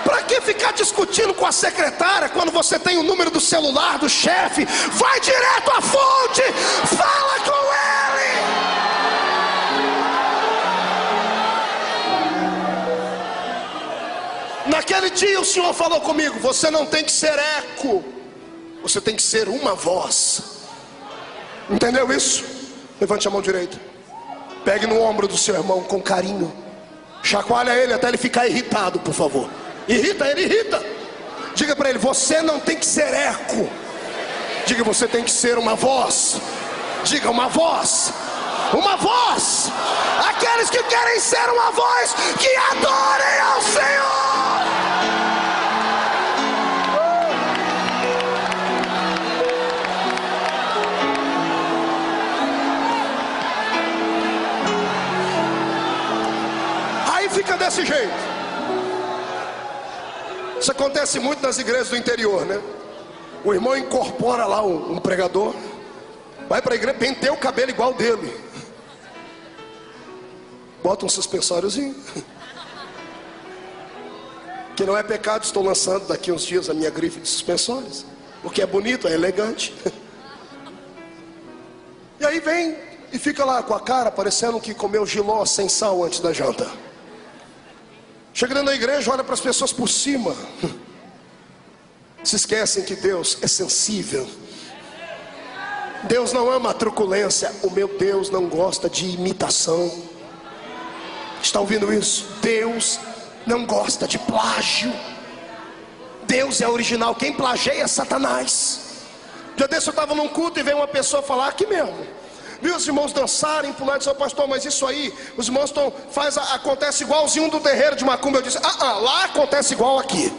Speaker 1: Para que ficar discutindo com a secretária quando você tem o número do celular do chefe? Vai direto à fonte, fala com ele. Naquele dia o Senhor falou comigo: você não tem que ser eco, você tem que ser uma voz. Entendeu isso? Levante a mão direita, pegue no ombro do seu irmão com carinho, chacoalha ele até ele ficar irritado, por favor. Irrita ele, irrita. Diga para ele: você não tem que ser eco. Diga: você tem que ser uma voz. Diga: uma voz. Uma voz. Aqueles que querem ser uma voz, que adorem ao Senhor. Aí fica desse jeito. Isso acontece muito nas igrejas do interior, né? O irmão incorpora lá um pregador, vai para a igreja, penteia o cabelo igual dele, bota um suspensóriozinho, que não é pecado. Estou lançando daqui uns dias a minha grife de suspensórios, porque é bonito, é elegante. E aí vem e fica lá com a cara parecendo que comeu jiló sem sal antes da janta. Chega dentro da igreja, olha para as pessoas por cima. Se esquecem que Deus é sensível. Deus não ama a truculência. O meu Deus não gosta de imitação. Está ouvindo isso? Deus não gosta de plágio. Deus é original. Quem plageia é Satanás. Já desse eu estava num culto e veio uma pessoa falar aqui mesmo. Viu os irmãos dançarem, pular, e disse: pastor, mas isso aí, os irmãos acontece igualzinho do terreiro de Macumba. Eu disse: lá acontece igual aqui.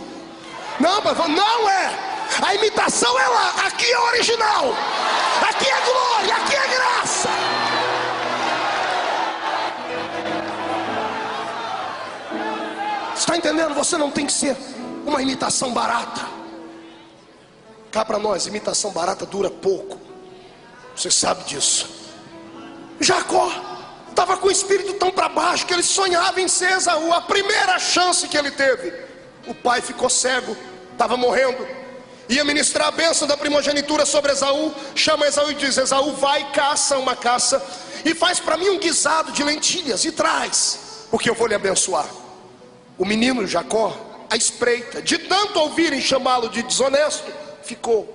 Speaker 1: Não, pastor, não é. A imitação é lá, aqui é original, aqui é glória, aqui é graça. Está entendendo? Você não tem que ser uma imitação barata. Cá para nós, imitação barata dura pouco. Você sabe disso. Jacó estava com o espírito tão para baixo que ele sonhava em ser Esaú. A primeira chance que ele teve, o pai ficou cego, estava morrendo, ia ministrar a bênção da primogenitura sobre Esaú. Chama Esaú e diz: Esaú, vai, caça uma caça e faz para mim um guisado de lentilhas e traz, porque eu vou lhe abençoar. O menino Jacó, à espreita, de tanto ouvirem chamá-lo de desonesto, ficou,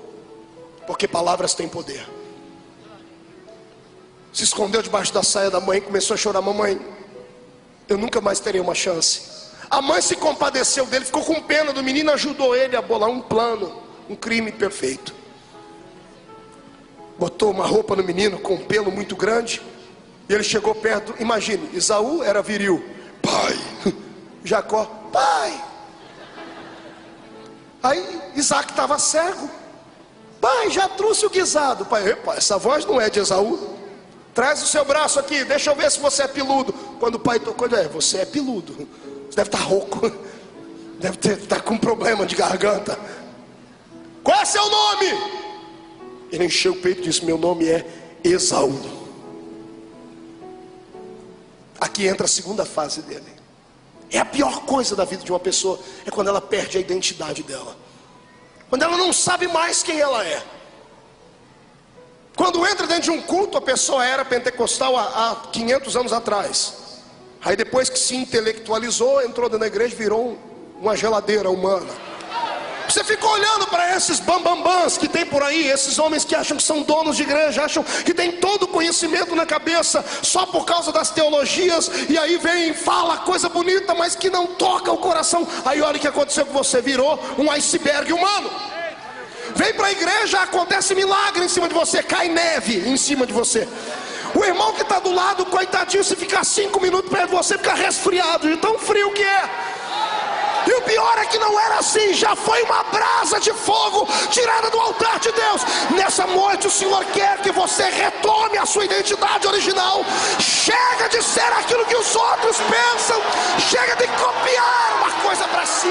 Speaker 1: porque palavras têm poder. Se escondeu debaixo da saia da mãe, começou a chorar: mamãe, eu nunca mais terei uma chance. A mãe se compadeceu dele, ficou com pena do menino, ajudou ele a bolar um plano, um crime perfeito. Botou uma roupa no menino com um pelo muito grande, e ele chegou perto. Imagine, Esaú era viril, pai. Jacó, pai. Aí Isaac estava cego. Pai, já trouxe o guisado. Pai, epa, essa voz não é de Esaú. Traz o seu braço aqui, deixa eu ver se você é peludo. Quando o pai tocou, você é peludo. Você deve estar rouco, deve estar com problema de garganta. Qual é seu nome? Ele encheu o peito e disse: meu nome é Esaú. Aqui entra a segunda fase dele. É a pior coisa da vida de uma pessoa, é quando ela perde a identidade dela, quando ela não sabe mais quem ela é. Quando entra dentro de um culto, a pessoa era pentecostal há 500 anos atrás. Aí depois que se intelectualizou, entrou dentro da igreja, virou uma geladeira humana. Você fica olhando para esses bambambãs que tem por aí, esses homens que acham que são donos de igreja, acham que tem todo o conhecimento na cabeça só por causa das teologias, e aí vem, fala coisa bonita, mas que não toca o coração. Aí olha o que aconteceu com você, virou um iceberg humano. Vem para a igreja, acontece milagre em cima de você, cai neve em cima de você. O irmão que está do lado, coitadinho, se ficar 5 minutos perto de você, fica resfriado de tão frio que é. E o pior é que não era assim, já foi uma brasa de fogo tirada do altar de Deus. Nessa noite o Senhor quer que você retome a sua identidade original. Chega de ser aquilo que os outros pensam, chega de copiar uma coisa para si.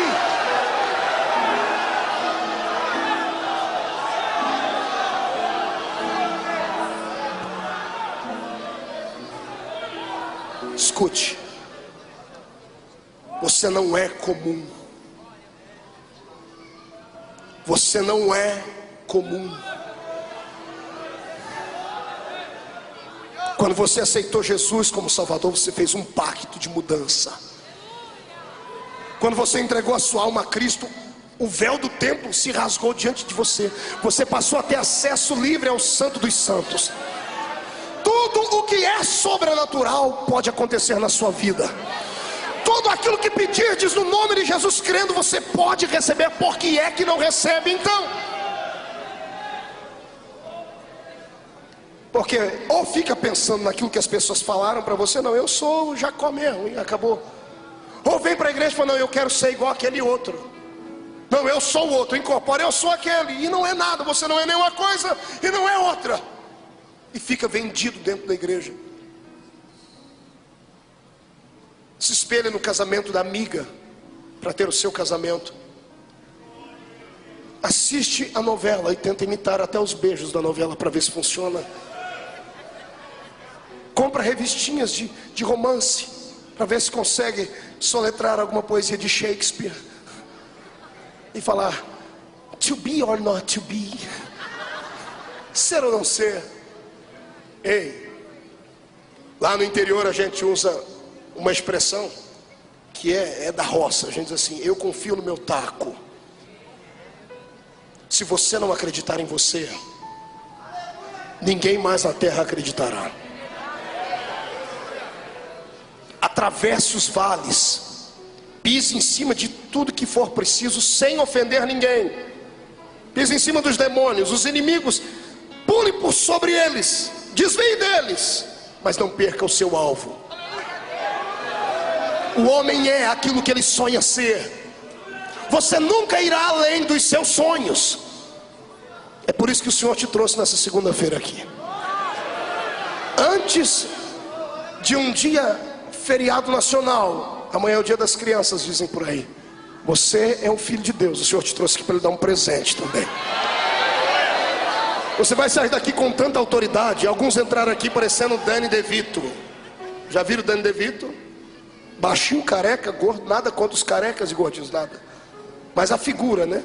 Speaker 1: Escute, você não é comum. Você não é comum. Quando você aceitou Jesus como Salvador, você fez um pacto de mudança. Quando você entregou a sua alma a Cristo, o véu do templo se rasgou diante de você. Você passou a ter acesso livre ao Santo dos Santos. Tudo o que é sobrenatural pode acontecer na sua vida. Tudo aquilo que pedirdes no nome de Jesus crendo, você pode receber. Por que é que não recebe então? Porque ou fica pensando naquilo que as pessoas falaram para você: não, eu sou o Jacó mesmo, e acabou. Ou vem para a igreja e fala: não, eu quero ser igual aquele outro. Não, eu sou o outro, incorpora, eu sou aquele. E não é nada, você não é nenhuma coisa e não é outra. E fica vendido dentro da igreja. Se espelha no casamento da amiga para ter o seu casamento. Assiste a novela e tenta imitar até os beijos da novela para ver se funciona. Compra revistinhas de romance para ver se consegue soletrar alguma poesia de Shakespeare e falar to be or not to be, ser ou não ser. Ei, lá no interior a gente usa uma expressão que é da roça. A gente diz assim: eu confio no meu taco. Se você não acreditar em você, ninguém mais na terra acreditará. Atravesse os vales, pise em cima de tudo que for preciso, sem ofender ninguém. Pise em cima dos demônios, os inimigos, pule por sobre eles, desvie deles, mas não perca o seu alvo. O homem é aquilo que ele sonha ser. Você nunca irá além dos seus sonhos. É por isso que o Senhor te trouxe nessa segunda-feira aqui. Antes de um dia feriado nacional, amanhã é o dia das crianças, dizem por aí. Você é um filho de Deus. O Senhor te trouxe aqui para lhe dar um presente também. Você vai sair daqui com tanta autoridade. Alguns entraram aqui parecendo Danny DeVito. Já viram Danny DeVito? Baixinho, careca, gordo. Nada contra os carecas e gordinhos, nada. Mas a figura, né?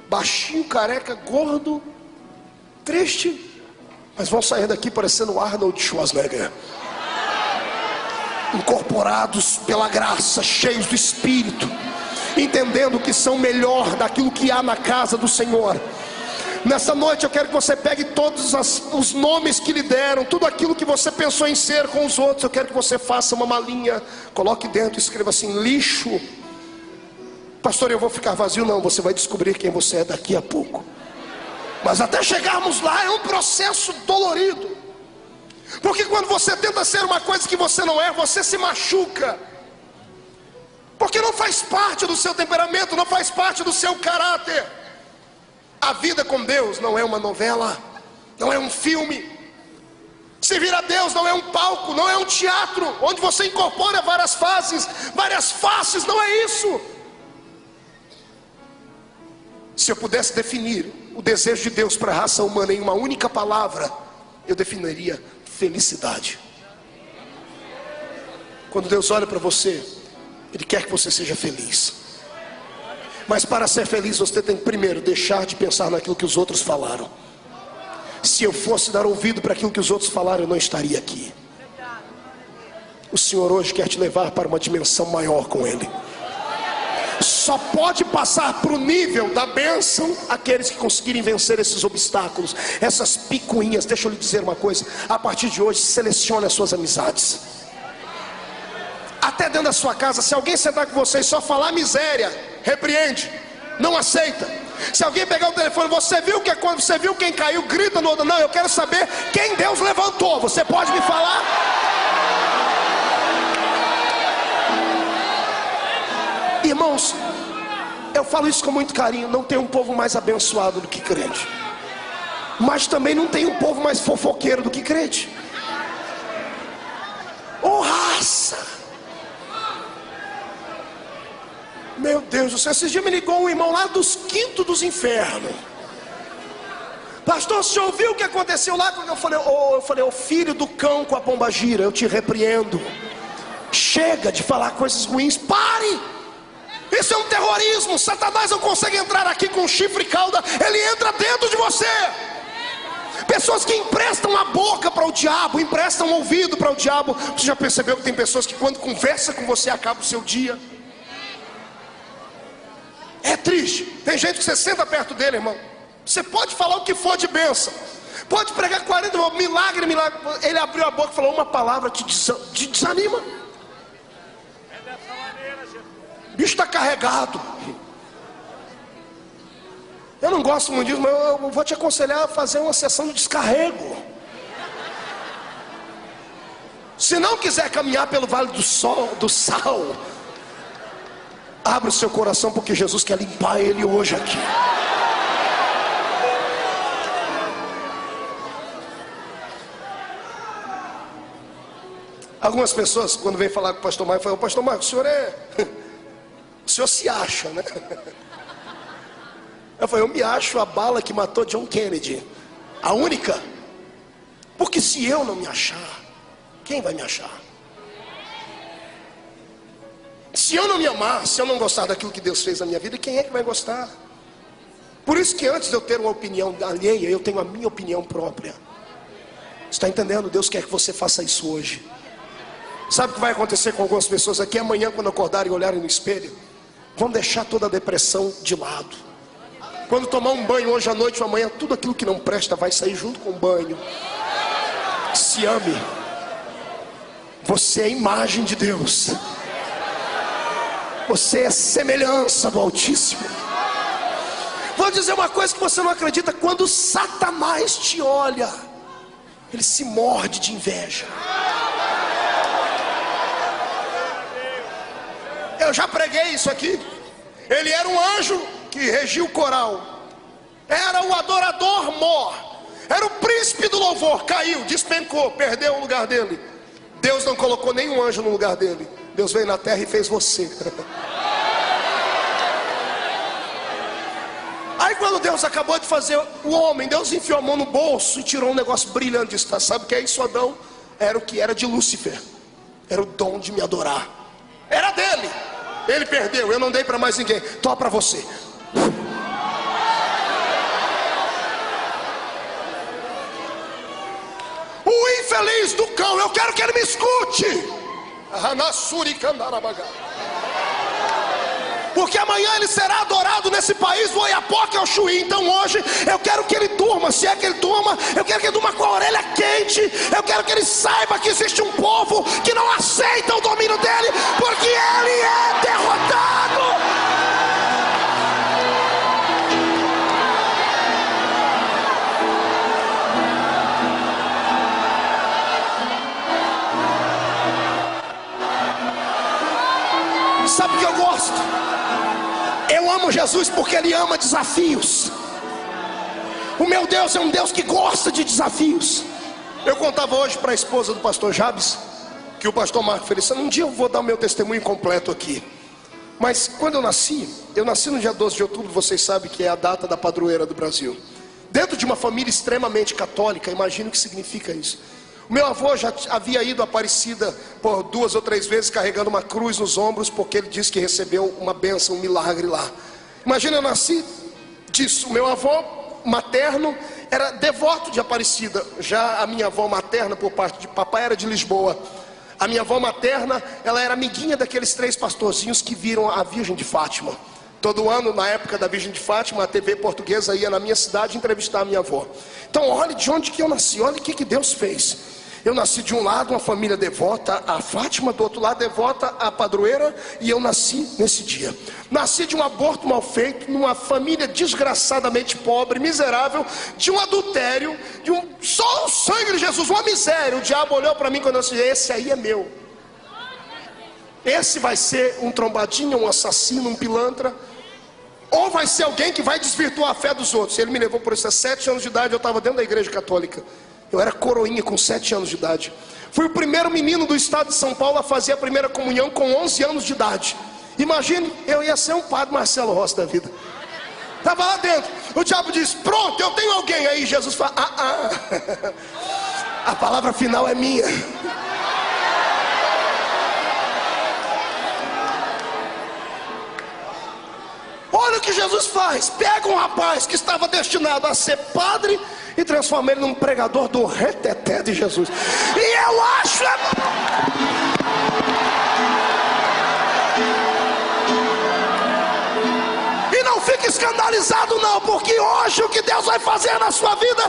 Speaker 1: Baixinho, careca, gordo, triste. Mas vão sair daqui parecendo Arnold Schwarzenegger. Incorporados pela graça, cheios do Espírito, entendendo que são melhor daquilo que há na casa do Senhor. Nessa noite eu quero que você pegue todos os nomes que lhe deram, tudo aquilo que você pensou em ser com os outros. Eu quero que você faça uma malinha, coloque dentro e escreva assim: lixo. Pastor, eu vou ficar vazio? Não, você vai descobrir quem você é daqui a pouco. Mas até chegarmos lá é um processo dolorido. Porque quando você tenta ser uma coisa que você não é, você se machuca. Porque não faz parte do seu temperamento, não faz parte do seu caráter. A vida com Deus não é uma novela, não é um filme. Servir a Deus não é um palco, não é um teatro onde você incorpora várias faces, várias faces, não é isso. Se eu pudesse definir o desejo de Deus para a raça humana em uma única palavra, eu definiria felicidade. Quando Deus olha para você, Ele quer que você seja feliz. Mas para ser feliz você tem que primeiro deixar de pensar naquilo que os outros falaram. Se eu fosse dar ouvido para aquilo que os outros falaram, eu não estaria aqui. O Senhor hoje quer te levar para uma dimensão maior com Ele. Só pode passar para o nível da bênção aqueles que conseguirem vencer esses obstáculos, essas picuinhas. Deixa eu lhe dizer uma coisa: a partir de hoje, selecione as suas amizades. Até dentro da sua casa, se alguém sentar com você e só falar miséria, repreende, não aceita. Se alguém pegar o telefone, você viu que quando você viu quem caiu, grita no outro. Não, eu quero saber quem Deus levantou. Você pode me falar? Irmãos, eu falo isso com muito carinho. Não tem um povo mais abençoado do que crente, mas também não tem um povo mais fofoqueiro do que crente. Oh, raça! Meu Deus do céu, esses dias me ligou um irmão lá dos quintos dos infernos. Pastor, o senhor viu o que aconteceu lá? Eu falei, ô filho do cão com a pomba gira, eu te repreendo. Chega de falar coisas ruins, pare! Isso é um terrorismo. Satanás não consegue entrar aqui com chifre e cauda, ele entra dentro de você. Pessoas que emprestam a boca para o diabo, emprestam o ouvido para o diabo. Você já percebeu que tem pessoas que quando conversa com você acaba o seu dia? É triste. Tem gente que você senta perto dele, irmão, você pode falar o que for de bênção, pode pregar 40 milagre, ele abriu a boca e falou uma palavra, te desanima. O bicho está carregado. Eu não gosto muito disso, mas eu vou te aconselhar a fazer uma sessão de descarrego. Se não quiser caminhar pelo vale do sal, abra o seu coração, porque Jesus quer limpar ele hoje aqui. Algumas pessoas, quando vem falar com o pastor Marcos, falam: pastor Marcos, o senhor o senhor se acha, né? Eu falei: eu me acho a bala que matou John Kennedy, a única. Porque se eu não me achar, quem vai me achar? Se eu não me amar, se eu não gostar daquilo que Deus fez na minha vida, quem é que vai gostar? Por isso que antes de eu ter uma opinião alheia, eu tenho a minha opinião própria. Está entendendo? Deus quer que você faça isso hoje. Sabe o que vai acontecer com algumas pessoas aqui? Amanhã, quando acordarem e olharem no espelho, vão deixar toda a depressão de lado. Quando tomar um banho hoje à noite ou amanhã, tudo aquilo que não presta vai sair junto com o banho. Se ame. Você é a imagem de Deus. Você é semelhança do Altíssimo. Vou dizer uma coisa que você não acredita: quando Satanás te olha, ele se morde de inveja. Eu já preguei isso aqui. Ele era um anjo que regia o coral. Era o adorador mor, era o príncipe do louvor. Caiu, despencou, perdeu o lugar dele. Deus não colocou nenhum anjo no lugar dele. Deus veio na terra e fez você. Aí quando Deus acabou de fazer o homem, Deus enfiou a mão no bolso e tirou um negócio brilhante. Sabe o que é isso, Adão? Era o que era de Lúcifer. Era o dom de me adorar. Era dele. Ele perdeu, eu não dei para mais ninguém. Toma para você. O infeliz do cão, eu quero que ele me escute. Porque amanhã ele será adorado nesse país do Oiapoque ao Chuí. Então hoje eu quero que ele durma. Se é que ele durma, eu quero que ele durma com a orelha quente. Eu quero que ele saiba que existe um povo que não aceita o domínio dele, porque ele é derrotado. Sabe o que eu gosto? Eu amo Jesus porque Ele ama desafios. O meu Deus é um Deus que gosta de desafios. Eu contava hoje para a esposa do pastor Jabes, que o pastor Marco Feliciano, um dia eu vou dar o meu testemunho completo aqui. Mas quando eu nasci no dia 12 de outubro, vocês sabem que é a data da padroeira do Brasil. Dentro de uma família extremamente católica, imagina o que significa isso. O meu avô já havia ido a Aparecida por 2 ou 3 vezes carregando uma cruz nos ombros, porque ele disse que recebeu uma bênção, um milagre lá. Imagina, eu nasci disso. O meu avô materno era devoto de Aparecida. Já a minha avó materna, por parte de papai, era de Lisboa. A minha avó materna, ela era amiguinha daqueles 3 pastorzinhos que viram a Virgem de Fátima. Todo ano, na época da Virgem de Fátima, a TV portuguesa ia na minha cidade entrevistar a minha avó. Então olhe de onde que eu nasci, olhe o que Deus fez. Eu nasci de um lado uma família devota a Fátima, do outro lado devota a padroeira, e eu nasci nesse dia. Nasci de um aborto mal feito, numa família desgraçadamente pobre, miserável, de um adultério, só o sangue de Jesus, uma miséria. O diabo olhou para mim quando eu disse: esse aí é meu. Esse vai ser um trombadinho, um assassino, um pilantra, ou vai ser alguém que vai desvirtuar a fé dos outros. Ele me levou por isso. A 7 anos de idade eu estava dentro da igreja católica. Eu era coroinha com 7 anos de idade. Fui o primeiro menino do estado de São Paulo a fazer a primeira comunhão com 11 anos de idade. Imagine, eu ia ser um padre Marcelo Rossi da vida. Estava lá dentro. O diabo disse: pronto, eu tenho alguém. Aí Jesus fala: a palavra final é minha. Olha o que Jesus faz. Pega um rapaz que estava destinado a ser padre e transforma ele num pregador do reteté de Jesus. E eu acho... E não fique escandalizado não, porque hoje o que Deus vai fazer na sua vida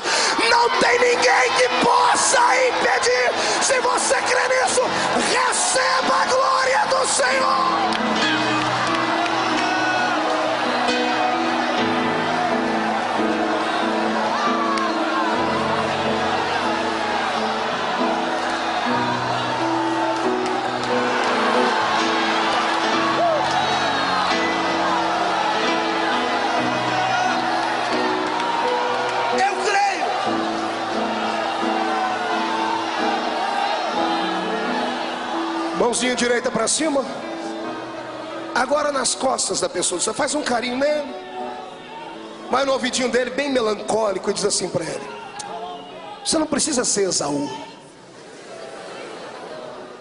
Speaker 1: não tem ninguém que possa impedir. Se você crê nisso, receba a glória do Senhor. Mãozinha direita para cima. Agora nas costas da pessoa. Você faz um carinho nele, vai no ouvidinho dele bem melancólico e diz assim para ele: você não precisa ser Esaú.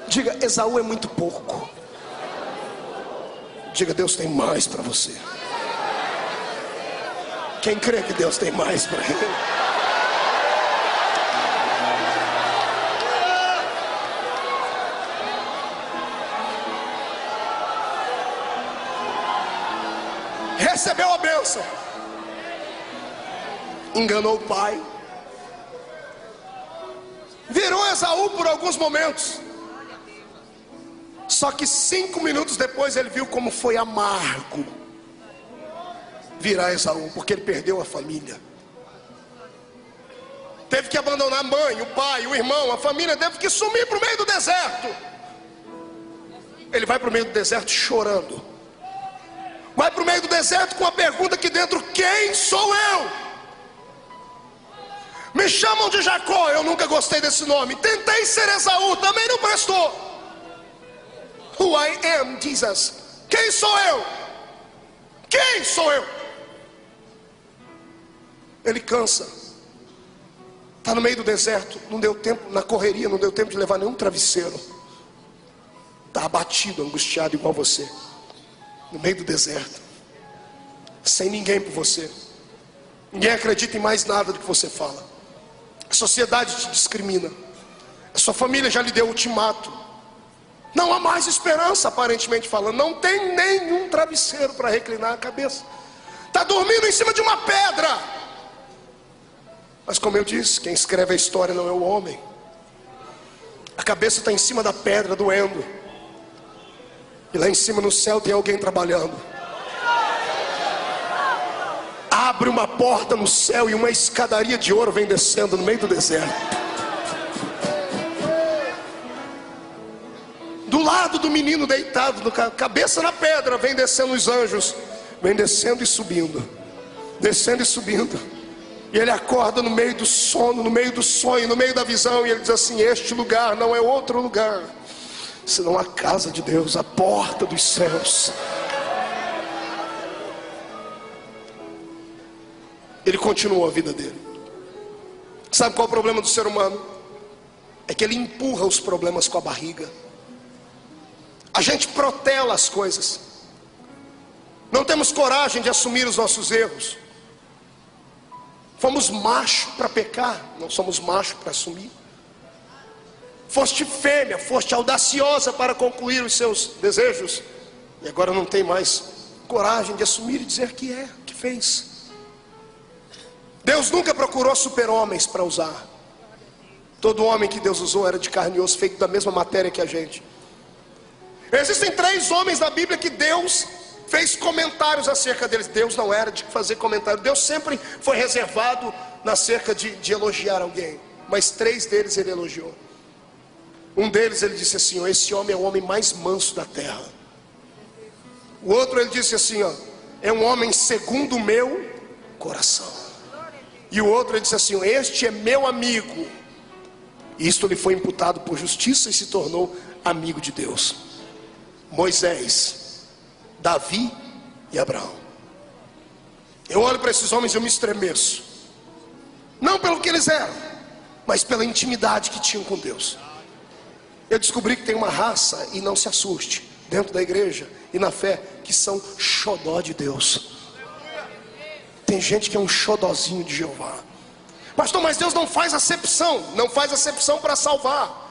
Speaker 1: Diga: Esaú é muito pouco. Diga: Deus tem mais para você. Quem crê que Deus tem mais para ele? Recebeu a bênção, enganou o pai, virou Esaú por alguns momentos. Só que 5 minutos depois ele viu como foi amargo virar Esaú, porque ele perdeu a família. Teve que abandonar a mãe, o pai, o irmão, a família, teve que sumir para o meio do deserto. Ele vai para o meio do deserto chorando. Vai para o meio do deserto com a pergunta aqui dentro: quem sou eu? Me chamam de Jacó, eu nunca gostei desse nome. Tentei ser Esaú, também não prestou. Who I am, Jesus. Quem sou eu? Quem sou eu? Ele cansa. Está no meio do deserto, não deu tempo, na correria, não deu tempo de levar nenhum travesseiro. Está abatido, angustiado igual você. No meio do deserto. Sem ninguém por você. Ninguém acredita em mais nada do que você fala. A sociedade te discrimina. A sua família já lhe deu ultimato. Não há mais esperança, aparentemente falando. Não tem nenhum travesseiro para reclinar a cabeça. Está dormindo em cima de uma pedra. Mas como eu disse, quem escreve a história não é o homem. A cabeça está em cima da pedra, doendo. E lá em cima no céu tem alguém trabalhando. Abre uma porta no céu e uma escadaria de ouro vem descendo no meio do deserto. Do lado do menino deitado, cabeça na pedra, vem descendo os anjos. Vem descendo e subindo. Descendo e subindo. E ele acorda no meio do sono, no meio do sonho, no meio da visão. E ele diz assim: este lugar não é outro lugar senão a casa de Deus, a porta dos céus. Ele continuou a vida dele. Sabe qual é o problema do ser humano? É que ele empurra os problemas com a barriga. A gente protela as coisas. Não temos coragem de assumir os nossos erros. Fomos macho para pecar, não somos macho para assumir. Foste fêmea, foste audaciosa para concluir os seus desejos, e agora não tem mais coragem de assumir e dizer que fez. Deus nunca procurou super-homens para usar. Todo homem que Deus usou era de carne e osso, feito da mesma matéria que a gente. Existem 3 homens na Bíblia que Deus fez comentários acerca deles. Deus não era de fazer comentário. Deus sempre foi reservado acerca de elogiar alguém. Mas 3 deles ele elogiou. Um deles ele disse assim: ó, esse homem é o homem mais manso da terra. O outro ele disse assim: ó, é um homem segundo o meu coração. E o outro ele disse assim: ó, este é meu amigo. E isto lhe foi imputado por justiça e se tornou amigo de Deus. Moisés, Davi e Abraão. Eu olho para esses homens e eu me estremeço. Não pelo que eles eram, mas pela intimidade que tinham com Deus. Eu descobri que tem uma raça, e não se assuste, dentro da igreja e na fé, que são xodó de Deus. Tem gente que é um xodózinho de Jeová. Pastor, mas Deus não faz acepção. Não faz acepção para salvar.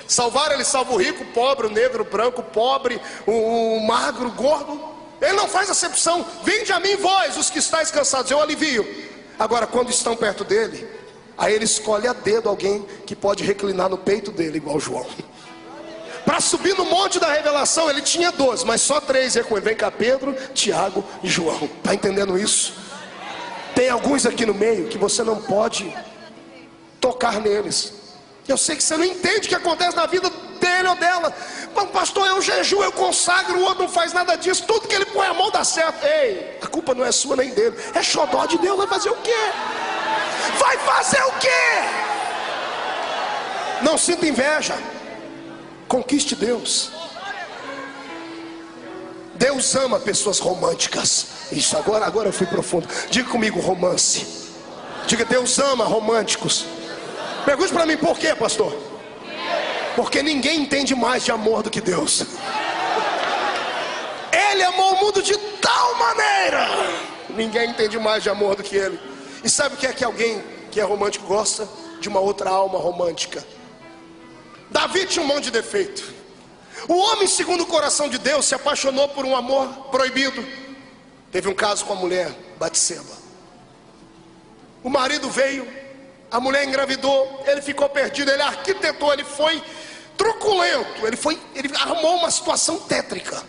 Speaker 1: Salvar, ele salva o rico, o pobre, o negro, o branco, o pobre, o magro, o gordo. Ele não faz acepção. Vinde a mim vós, os que estáis cansados, eu alivio. Agora, quando estão perto dele, aí ele escolhe a dedo alguém que pode reclinar no peito dele, igual João. Para subir no monte da revelação, ele tinha 12, mas só 3 ia com ele. Vem cá, Pedro, Tiago e João. Está entendendo isso? Tem alguns aqui no meio que você não pode tocar neles. Eu sei que você não entende o que acontece na vida dele ou dela. Mas, pastor, eu jejuo, eu consagro, o outro não faz nada disso. Tudo que ele põe a mão dá certo. Ei, a culpa não é sua nem dele. É xodó de Deus, vai fazer o quê? Vai fazer o quê? Não sinta inveja. Conquiste Deus. Deus ama pessoas românticas. Isso, agora eu fui profundo. Diga comigo, romance. Diga, Deus ama românticos. Pergunte para mim por quê, pastor? Porque ninguém entende mais de amor do que Deus. Ele amou o mundo de tal maneira. Ninguém entende mais de amor do que ele. E sabe o que é que alguém que é romântico gosta? De uma outra alma romântica. Davi tinha um monte de defeito. O homem segundo o coração de Deus se apaixonou por um amor proibido. Teve um caso com a mulher Batseba. O marido veio, a mulher engravidou, ele ficou perdido, ele arquitetou, ele foi truculento, ele arrumou uma situação tétrica.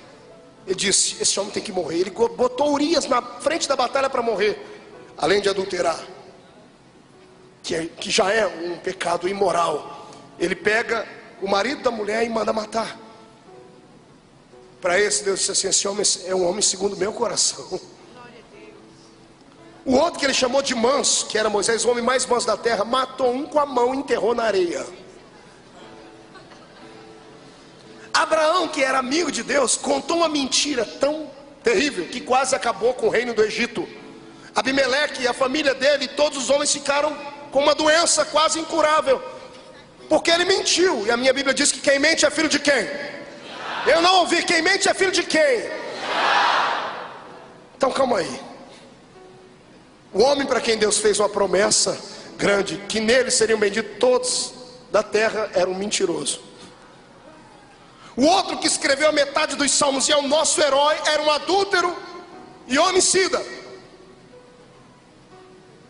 Speaker 1: Ele disse: esse homem tem que morrer. Ele botou Urias na frente da batalha para morrer. Além de adulterar, que já é um pecado imoral, ele pega o marido da mulher e manda matar. Para esse Deus disse assim: esse homem é um homem segundo o meu coração. O outro que ele chamou de manso, que era Moisés, o homem mais manso da terra, matou um com a mão e enterrou na areia. Abraão, que era amigo de Deus, contou uma mentira tão terrível que quase acabou com o reino do Egito. Abimeleque e a família dele, todos os homens ficaram com uma doença quase incurável, porque ele mentiu. E a minha Bíblia diz que quem mente é filho de quem? Eu não ouvi. Quem mente é filho de quem? Então calma aí. O homem para quem Deus fez uma promessa grande, que nele seriam benditos todos da terra, era um mentiroso. O outro que escreveu a metade dos salmos e é o nosso herói, era um adúltero e homicida.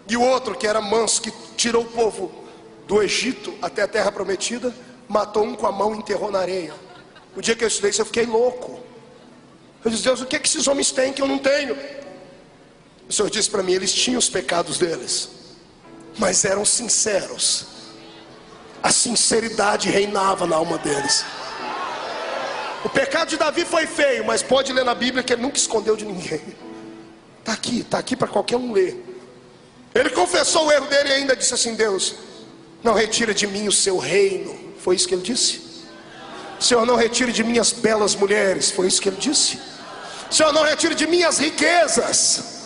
Speaker 1: E o outro que era manso, que tirou o povo do Egito até a terra prometida, matou um com a mão e enterrou na areia. O dia que eu estudei isso, eu fiquei louco. Eu disse: Deus, o que é que esses homens têm que eu não tenho? O Senhor disse para mim: eles tinham os pecados deles, mas eram sinceros. A sinceridade reinava na alma deles. O pecado de Davi foi feio, mas pode ler na Bíblia que ele nunca escondeu de ninguém. Está aqui para qualquer um ler. Ele confessou o erro dele e ainda disse assim: Deus, não retira de mim o seu reino. Foi isso que ele disse. Senhor, não retire de mim as belas mulheres. Foi isso que ele disse. Senhor, não retire de mim as riquezas.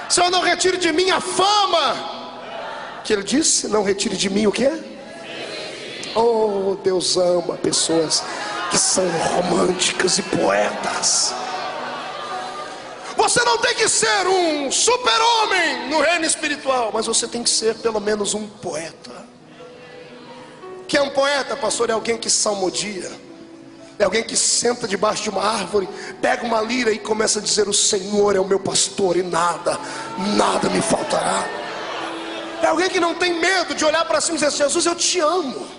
Speaker 1: Senhor, não retire de mim a fama. Que ele disse: não retire de mim o quê? Oh, Deus ama pessoas que são românticas e poetas. Você não tem que ser um super-homem no reino espiritual, mas você tem que ser pelo menos um poeta. O que é um poeta, pastor? É alguém que salmodia. É alguém que senta debaixo de uma árvore, pega uma lira e começa a dizer: o Senhor é o meu pastor e nada me faltará. É alguém que não tem medo de olhar para cima e dizer: Jesus, eu te amo.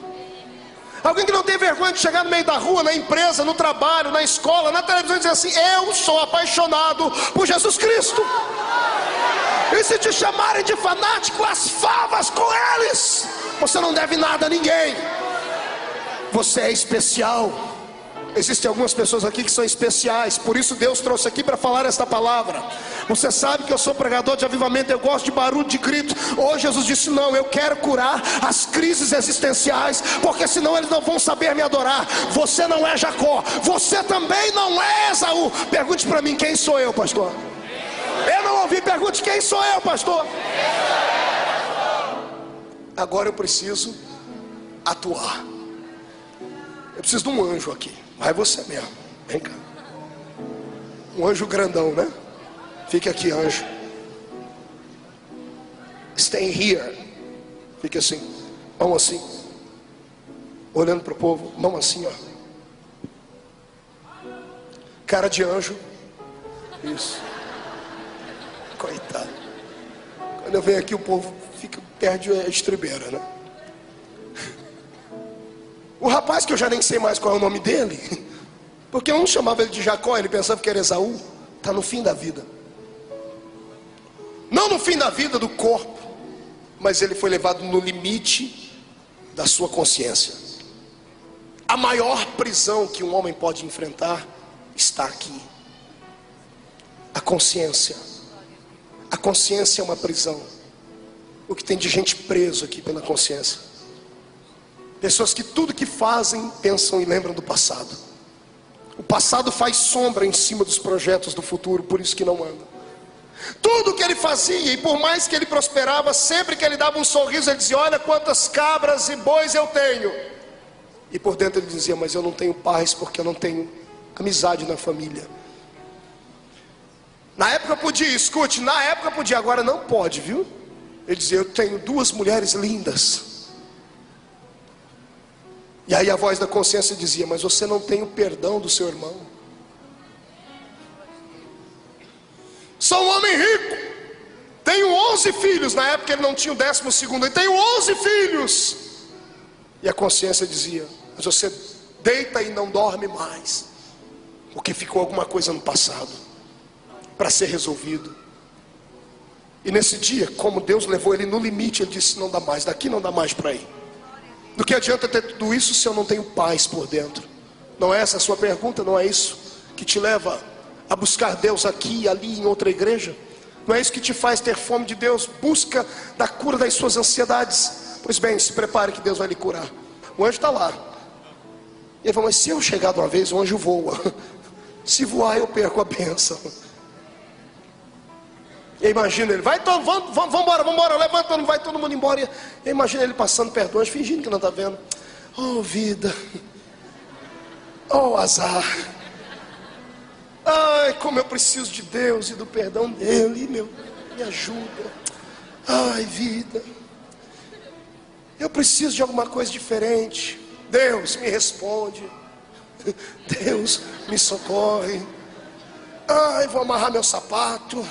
Speaker 1: Alguém que não tem vergonha de chegar no meio da rua, na empresa, no trabalho, na escola, na televisão e dizer assim: eu sou apaixonado por Jesus Cristo. E se te chamarem de fanático, as favas com eles. Você não deve nada a ninguém. Você é especial. Existem algumas pessoas aqui que são especiais, por isso Deus trouxe aqui para falar esta palavra. Você sabe que eu sou pregador de avivamento, eu gosto de barulho, de grito. Hoje Jesus disse: não, eu quero curar as crises existenciais, porque senão eles não vão saber me adorar. Você não é Jacó, você também não é Esaú. Pergunte para mim: quem sou eu, pastor? Eu não ouvi. Pergunte: quem sou eu, pastor? Agora eu preciso atuar. Eu preciso de um anjo aqui. Vai você mesmo, vem cá. Um anjo grandão, né? Fique aqui, anjo. Stay here. Fique assim, mão assim, olhando para o povo, mão assim, ó. Cara de anjo. Isso. Coitado. Quando eu venho aqui, o povo perde a estribeira, né? O rapaz, que eu já nem sei mais qual é o nome dele, porque um chamava ele de Jacó, ele pensava que era Esaú, está no fim da vida. Não no fim da vida do corpo, mas ele foi levado no limite da sua consciência. A maior prisão que um homem pode enfrentar está aqui. A consciência. A consciência é uma prisão. O que tem de gente preso aqui pela consciência. Pessoas que tudo que fazem, pensam e lembram do passado. O passado faz sombra em cima dos projetos do futuro, por isso que não anda. Tudo que ele fazia, e por mais que ele prosperava, sempre que ele dava um sorriso, ele dizia: olha quantas cabras e bois eu tenho. E por dentro ele dizia: mas eu não tenho paz, porque eu não tenho amizade na família. Na época podia, escute, na época podia, agora não pode, viu? Ele dizia: eu tenho 2 mulheres lindas. E aí a voz da consciência dizia: mas você não tem o perdão do seu irmão. Sou um homem rico, tenho 11 filhos. Na época ele não tinha o 12º, ele tenho 11 filhos. E a consciência dizia: mas você deita e não dorme mais, porque ficou alguma coisa no passado para ser resolvido. E nesse dia, como Deus levou ele no limite, ele disse: não dá mais, daqui não dá mais para ir. Do que adianta ter tudo isso se eu não tenho paz por dentro? Não é essa a sua pergunta? Não é isso que te leva a buscar Deus aqui e ali em outra igreja? Não é isso que te faz ter fome de Deus? Busca da cura das suas ansiedades. Pois bem, se prepare que Deus vai lhe curar. O anjo está lá. E ele falou, mas se eu chegar de uma vez, o anjo voa. Se voar, eu perco a bênção. E imagina ele, vai todo, vamos embora, levanta, não vai todo mundo embora. E imagina ele passando perto do anjo, fingindo que não está vendo. Oh vida, oh azar. Ai, como eu preciso de Deus e do perdão dele, me ajuda. Ai vida, eu preciso de alguma coisa diferente. Deus me responde, Deus me socorre. Ai, vou amarrar meu sapato.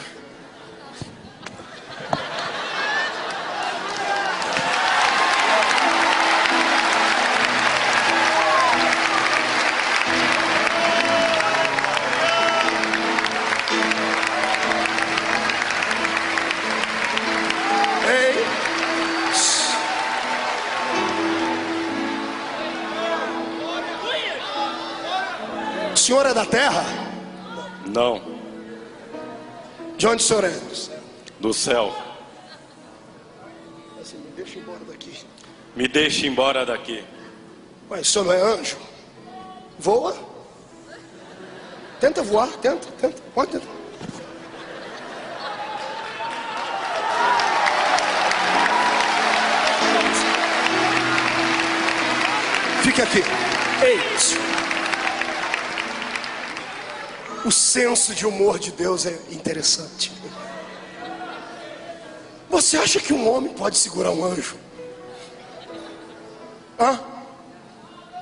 Speaker 1: O senhor é da terra?
Speaker 2: Não.
Speaker 1: De onde o senhor é?
Speaker 2: Do céu.
Speaker 1: Assim, me deixa embora daqui.
Speaker 2: Me deixe embora daqui.
Speaker 1: Mas o senhor não é anjo? Voa. Tenta voar, tenta. Pode tentar. Fica aqui. Ei. O senso de humor de Deus é interessante. Você acha que um homem pode segurar um anjo? Hã?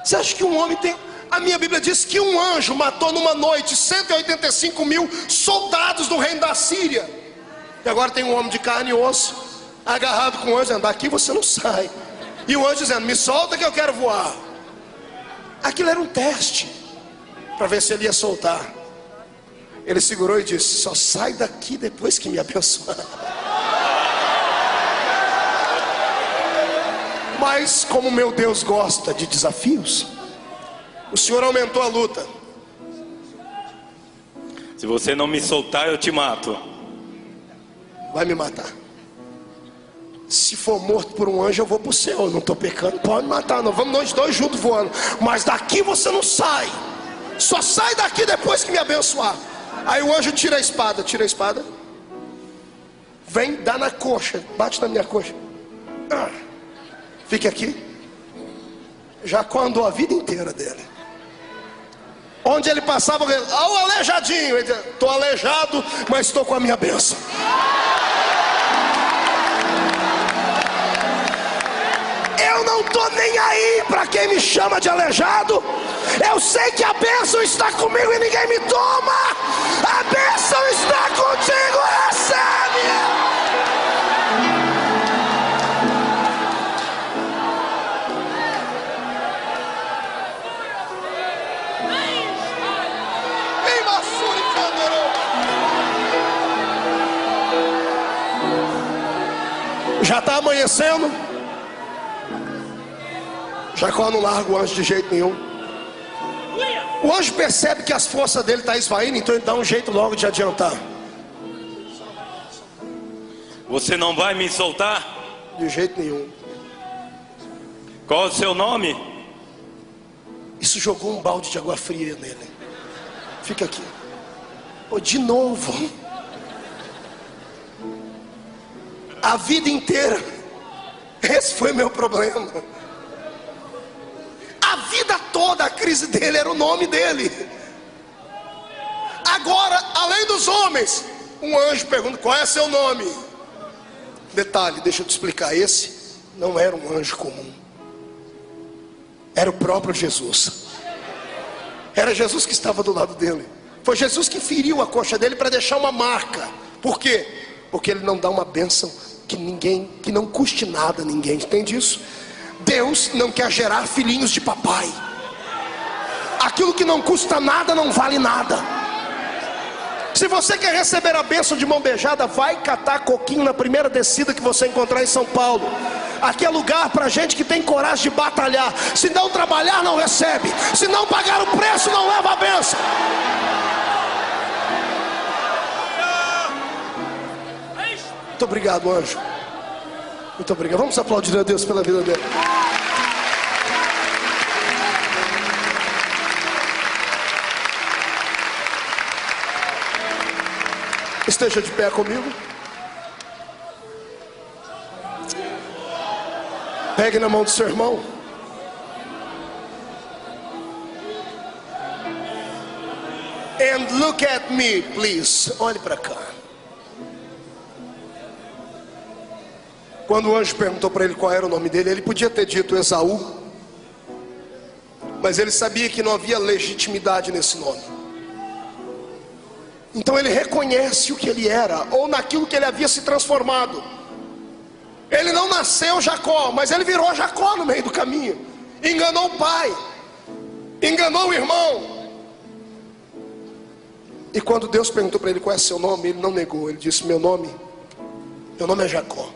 Speaker 1: Você acha que um homem tem... A minha Bíblia diz que um anjo matou numa noite 185 mil soldados do reino da Síria. E agora tem um homem de carne e osso agarrado com o anjo, daqui você não sai. E o anjo dizendo, me solta que eu quero voar. Aquilo era um teste para ver se ele ia soltar. Ele segurou e disse, só sai daqui depois que me abençoar. Mas como meu Deus gosta de desafios, o Senhor aumentou a luta.
Speaker 2: Se você não me soltar, eu te mato.
Speaker 1: Vai me matar. Se for morto por um anjo, eu vou para o céu. Eu não estou pecando, pode me matar não. Vamos nós dois juntos voando. Mas daqui você não sai. Só sai daqui depois que me abençoar. Aí o anjo tira a espada. Vem, dá na coxa. Bate na minha coxa. Fique aqui. Jacó andou a vida inteira dele. Onde ele passava, o aleijadinho. Ele dizia, estou aleijado, mas estou com a minha bênção. Eu não estou nem aí para quem me chama de aleijado. Eu sei que a bênção está comigo e ninguém me toma. A bênção está contigo, recebe. Já está amanhecendo. Jacó não larga o anjo de jeito nenhum. O anjo percebe que as forças dele estão esvaindo, então ele dá um jeito logo de adiantar.
Speaker 2: Você não vai me soltar?
Speaker 1: De jeito nenhum.
Speaker 2: Qual é o seu nome?
Speaker 1: Isso jogou um balde de água fria nele. Fica aqui. Oh, de novo. A vida inteira. Esse foi meu problema. A vida toda a crise dele era o nome dele. Agora, além dos homens, um anjo pergunta, qual é seu nome? Detalhe, deixa eu te explicar. Esse não era um anjo comum. Era o próprio Jesus. Era Jesus que estava do lado dele. Foi Jesus que feriu a coxa dele para deixar uma marca. Por quê? Porque ele não dá uma bênção que não custe nada a ninguém. Entende isso? Deus não quer gerar filhinhos de papai. Aquilo que não custa nada não vale nada. Se você quer receber a bênção de mão beijada, vai catar coquinho na primeira descida que você encontrar em São Paulo. Aqui é lugar para gente que tem coragem de batalhar. Se não trabalhar, não recebe. Se não pagar o preço, não leva a bênção. Muito obrigado, anjo. Muito obrigado. Vamos aplaudir a Deus pela vida dele. Esteja de pé comigo. Pegue na mão do seu irmão. And look at me, please. Olhe para cá. Quando o anjo perguntou para ele qual era o nome dele, ele podia ter dito Esaú, mas ele sabia que não havia legitimidade nesse nome. Então ele reconhece o que ele era, ou naquilo que ele havia se transformado. Ele não nasceu Jacó, mas ele virou Jacó no meio do caminho. Enganou o pai, enganou o irmão. E quando Deus perguntou para ele qual é seu nome, ele não negou. Ele disse: meu nome é Jacó.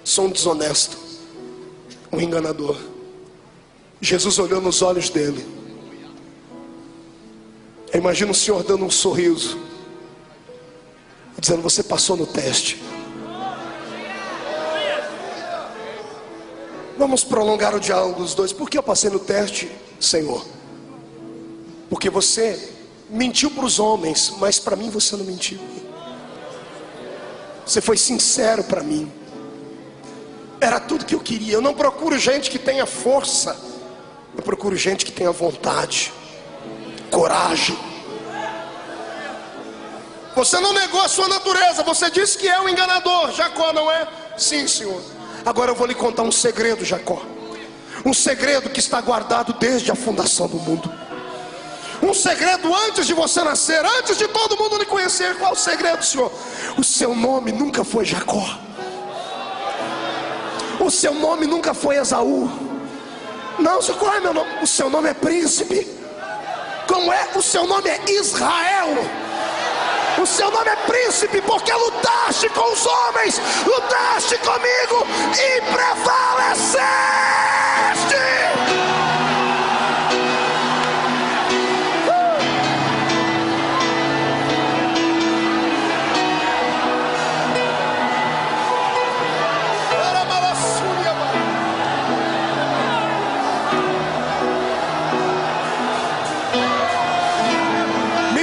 Speaker 1: Sou um desonesto, um enganador. Jesus olhou nos olhos dele. Eu imagino o Senhor dando um sorriso, dizendo: você passou no teste. Vamos prolongar o diálogo dos dois. Por que eu passei no teste, Senhor? Porque você mentiu para os homens, mas para mim você não mentiu. Você foi sincero para mim. Era tudo que eu queria. Eu não procuro gente que tenha força, eu procuro gente que tenha vontade, coragem. Você não negou a sua natureza. Você disse que é um enganador. Jacó não é? Sim, Senhor. Agora eu vou lhe contar um segredo, Jacó. Um segredo que está guardado desde a fundação do mundo. Um segredo antes de você nascer, antes de todo mundo lhe conhecer. Qual o segredo, Senhor? O seu nome nunca foi Jacó. O seu nome nunca foi Esaú. Não, Senhor, qual é meu nome? O seu nome é príncipe. Como é? O seu nome é Israel. O seu nome é príncipe, porque lutaste com os homens, lutaste comigo e prevaleceste.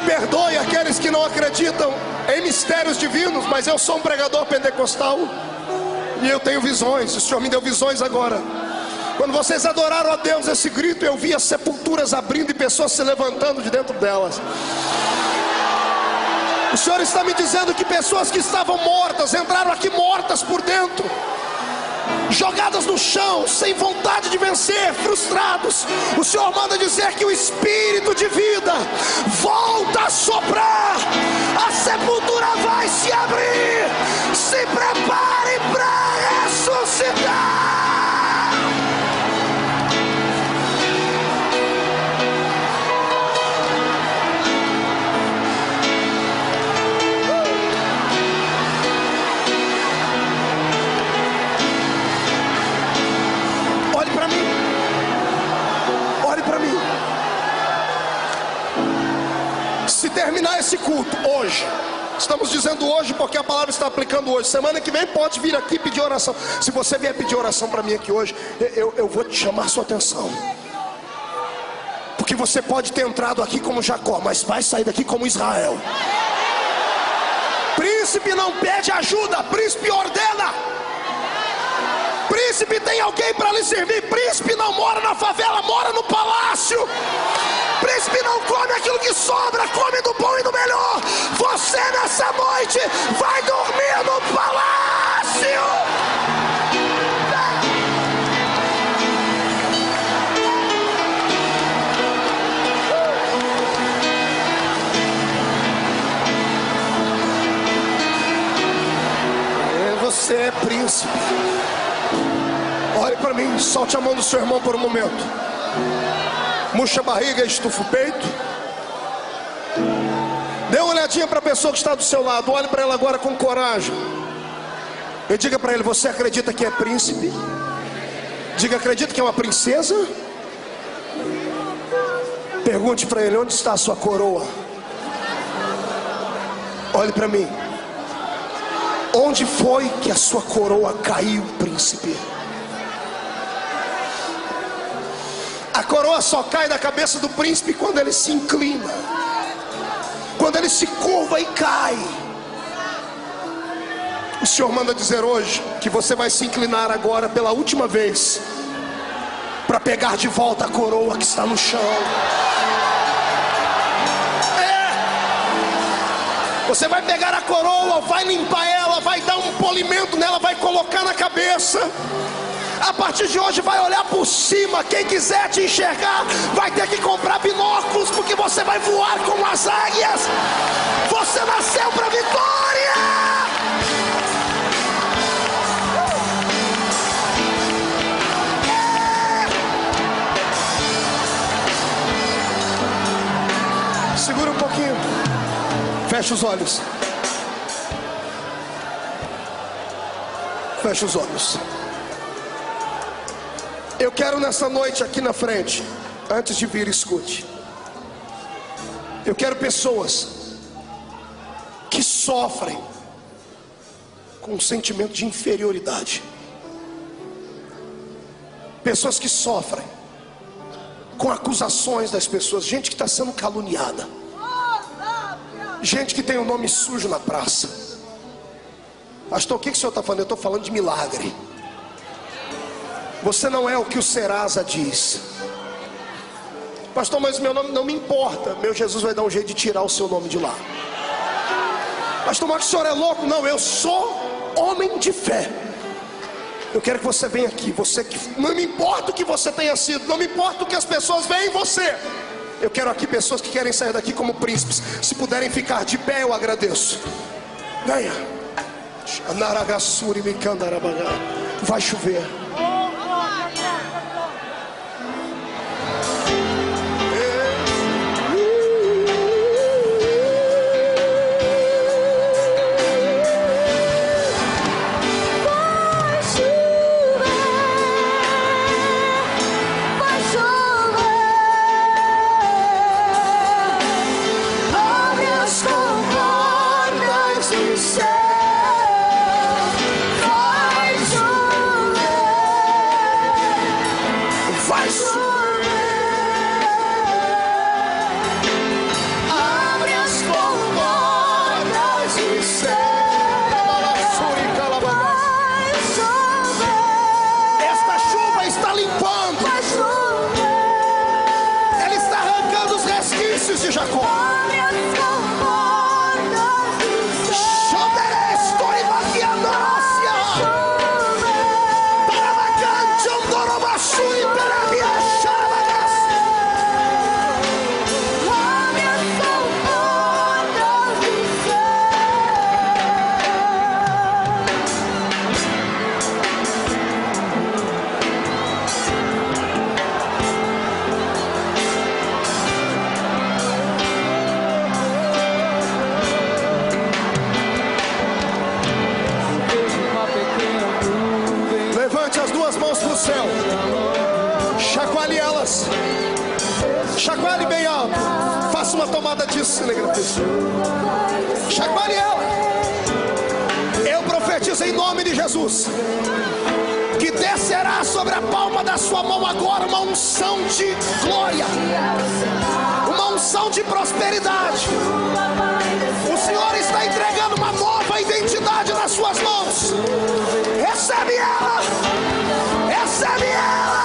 Speaker 1: Perdoe aqueles que não acreditam em mistérios divinos, mas eu sou um pregador pentecostal e eu tenho visões. O Senhor me deu visões agora. Quando vocês adoraram a Deus, esse grito, eu vi as sepulturas abrindo e pessoas se levantando de dentro delas. O Senhor está me dizendo que pessoas que estavam mortas entraram aqui mortas por dentro, jogadas no chão, sem vontade de vencer, frustrados. O Senhor manda dizer que o Espírito de vida volta a soprar. A sepultura vai se abrir. Se prepare para ressuscitar. Se terminar esse culto hoje, estamos dizendo hoje porque a palavra está aplicando hoje. Semana que vem pode vir aqui pedir oração. Se você vier pedir oração para mim aqui hoje, eu vou te chamar a sua atenção. Porque você pode ter entrado aqui como Jacó, mas vai sair daqui como Israel. Príncipe não pede ajuda, príncipe ordena. Príncipe tem alguém para lhe servir. Príncipe não mora na favela, mora no palácio. Príncipe não come aquilo que sobra, come do bom e do melhor. Você nessa noite vai dormir no palácio. Você é príncipe. Olhe para mim, solte a mão do seu irmão por um momento. Murcha a barriga, estufa o peito. Dê uma olhadinha para a pessoa que está do seu lado. Olhe para ela agora com coragem. E diga para ele: você acredita que é príncipe? Diga: acredita que é uma princesa? Pergunte para ele: onde está a sua coroa? Olhe para mim. Onde foi que a sua coroa caiu, príncipe? A coroa só cai da cabeça do príncipe quando ele se inclina, quando ele se curva e cai. O Senhor manda dizer hoje que você vai se inclinar agora pela última vez, para pegar de volta a coroa que está no chão. Você vai pegar a coroa, vai limpar ela, vai dar um polimento nela, vai colocar na cabeça. A partir de hoje vai olhar por cima. Quem quiser te enxergar vai ter que comprar binóculos, porque você vai voar como as águias. Você nasceu para vitória. Segura um pouquinho. Fecha os olhos. Fecha os olhos. Eu quero nessa noite aqui na frente, antes de vir, escute. Eu quero pessoas que sofrem com um sentimento de inferioridade. Pessoas que sofrem com acusações das pessoas. Gente que está sendo caluniada. Gente que tem o nome sujo na praça. Pastor, o que o senhor está falando? Eu estou falando de milagre. Você não é o que o Serasa diz. Pastor, mas meu nome não me importa. Meu Jesus vai dar um jeito de tirar o seu nome de lá. Pastor, mas o senhor é louco? Não, eu sou homem de fé. Eu quero que você venha aqui. Você que não me importa o que você tenha sido, não me importa o que as pessoas veem em você. Eu quero aqui pessoas que querem sair daqui como príncipes. Se puderem ficar de pé, eu agradeço. Venha. Vai chover. Chacoalhe bem alto. Faça uma tomada disso, cinegrafista. Chacoalhe ela. Eu profetizo em nome de Jesus que descerá sobre a palma da sua mão agora uma unção de glória, uma unção de prosperidade. O Senhor está entregando uma nova identidade nas suas mãos. Recebe ela. Recebe ela.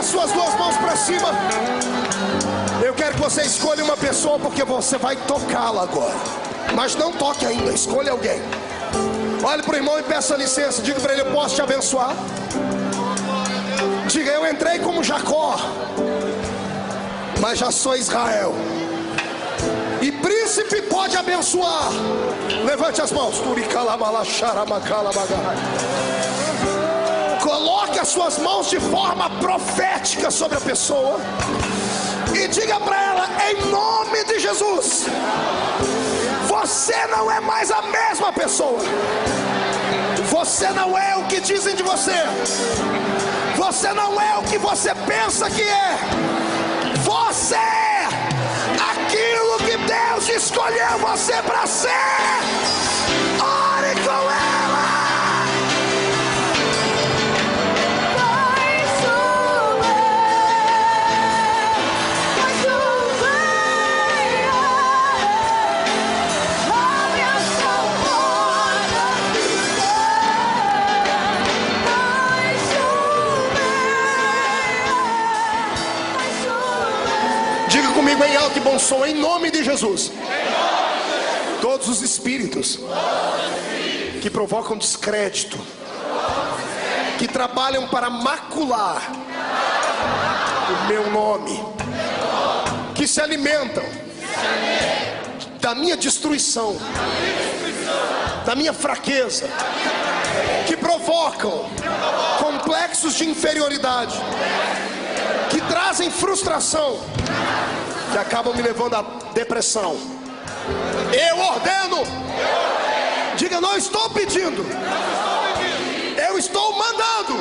Speaker 1: Suas duas mãos para cima. Eu quero que você escolha uma pessoa, porque você vai tocá-la agora. Mas não toque ainda, escolha alguém. Olhe para o irmão e peça licença. Diga para ele: eu posso te abençoar? Diga: eu entrei como Jacó, mas já sou Israel. E príncipe pode abençoar. Levante as mãos. Coloque as suas mãos de forma profética sobre a pessoa e diga para ela: em nome de Jesus, você você não é mais a mesma pessoa. Você não é o que dizem de você. Você não é o que você pensa que é. Você é aquilo que Deus escolheu você para ser. Ore com ela. Diga comigo em alto e bom som, em nome de Jesus. Todos os espíritos que provocam descrédito, que trabalham para macular o meu nome, que se alimentam da minha destruição, da minha fraqueza, que provocam complexos de inferioridade, que trazem frustração, que acabam me levando à depressão. Eu ordeno. Diga, não estou pedindo, eu estou mandando.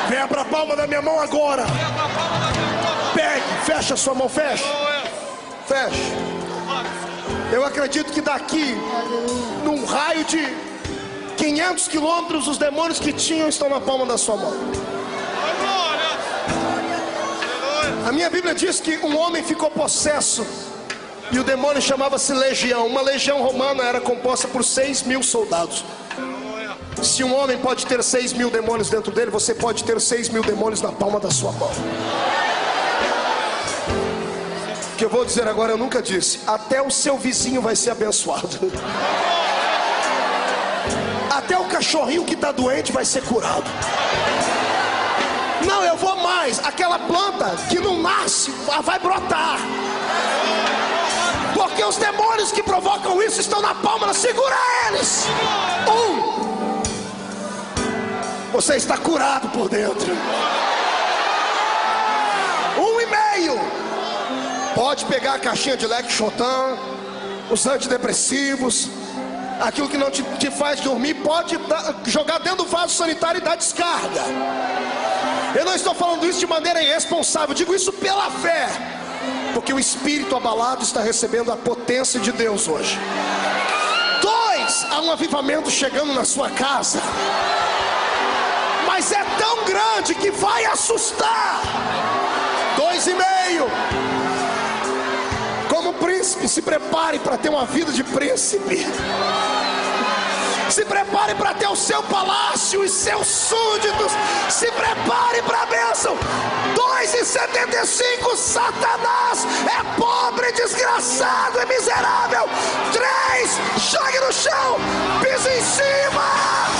Speaker 1: Venha para a palma da minha mão agora. Pegue, fecha a sua mão, feche. Feche. Eu acredito que daqui, num raio de 500 quilômetros, os demônios que tinham estão na palma da sua mão. A minha Bíblia diz que um homem ficou possesso e o demônio chamava-se legião. Uma legião romana era composta por 6.000 soldados. Se um homem pode ter 6.000 demônios dentro dele, você pode ter 6.000 demônios na palma da sua mão. O que eu vou dizer agora eu nunca disse. Até o seu vizinho vai ser abençoado. Até o cachorrinho que está doente vai ser curado. Não, eu vou mais. Aquela planta que não nasce vai brotar. Porque os demônios que provocam isso estão na palma. Segura eles. Você está curado por dentro. 1,5. Pode pegar a caixinha de Lexotan, os antidepressivos, aquilo que não te faz dormir, pode jogar dentro do vaso sanitário e dar descarga. Eu não estou falando isso de maneira irresponsável, digo isso pela fé, porque o espírito abalado está recebendo a potência de Deus hoje. 2, há um avivamento chegando na sua casa, mas é tão grande que vai assustar. 2,5. Como príncipe, se prepare para ter uma vida de príncipe. Se prepare para ter o seu palácio e seus súditos. Se prepare para a bênção. 2,75. Satanás é pobre, desgraçado e miserável. 3, jogue no chão, pise em cima.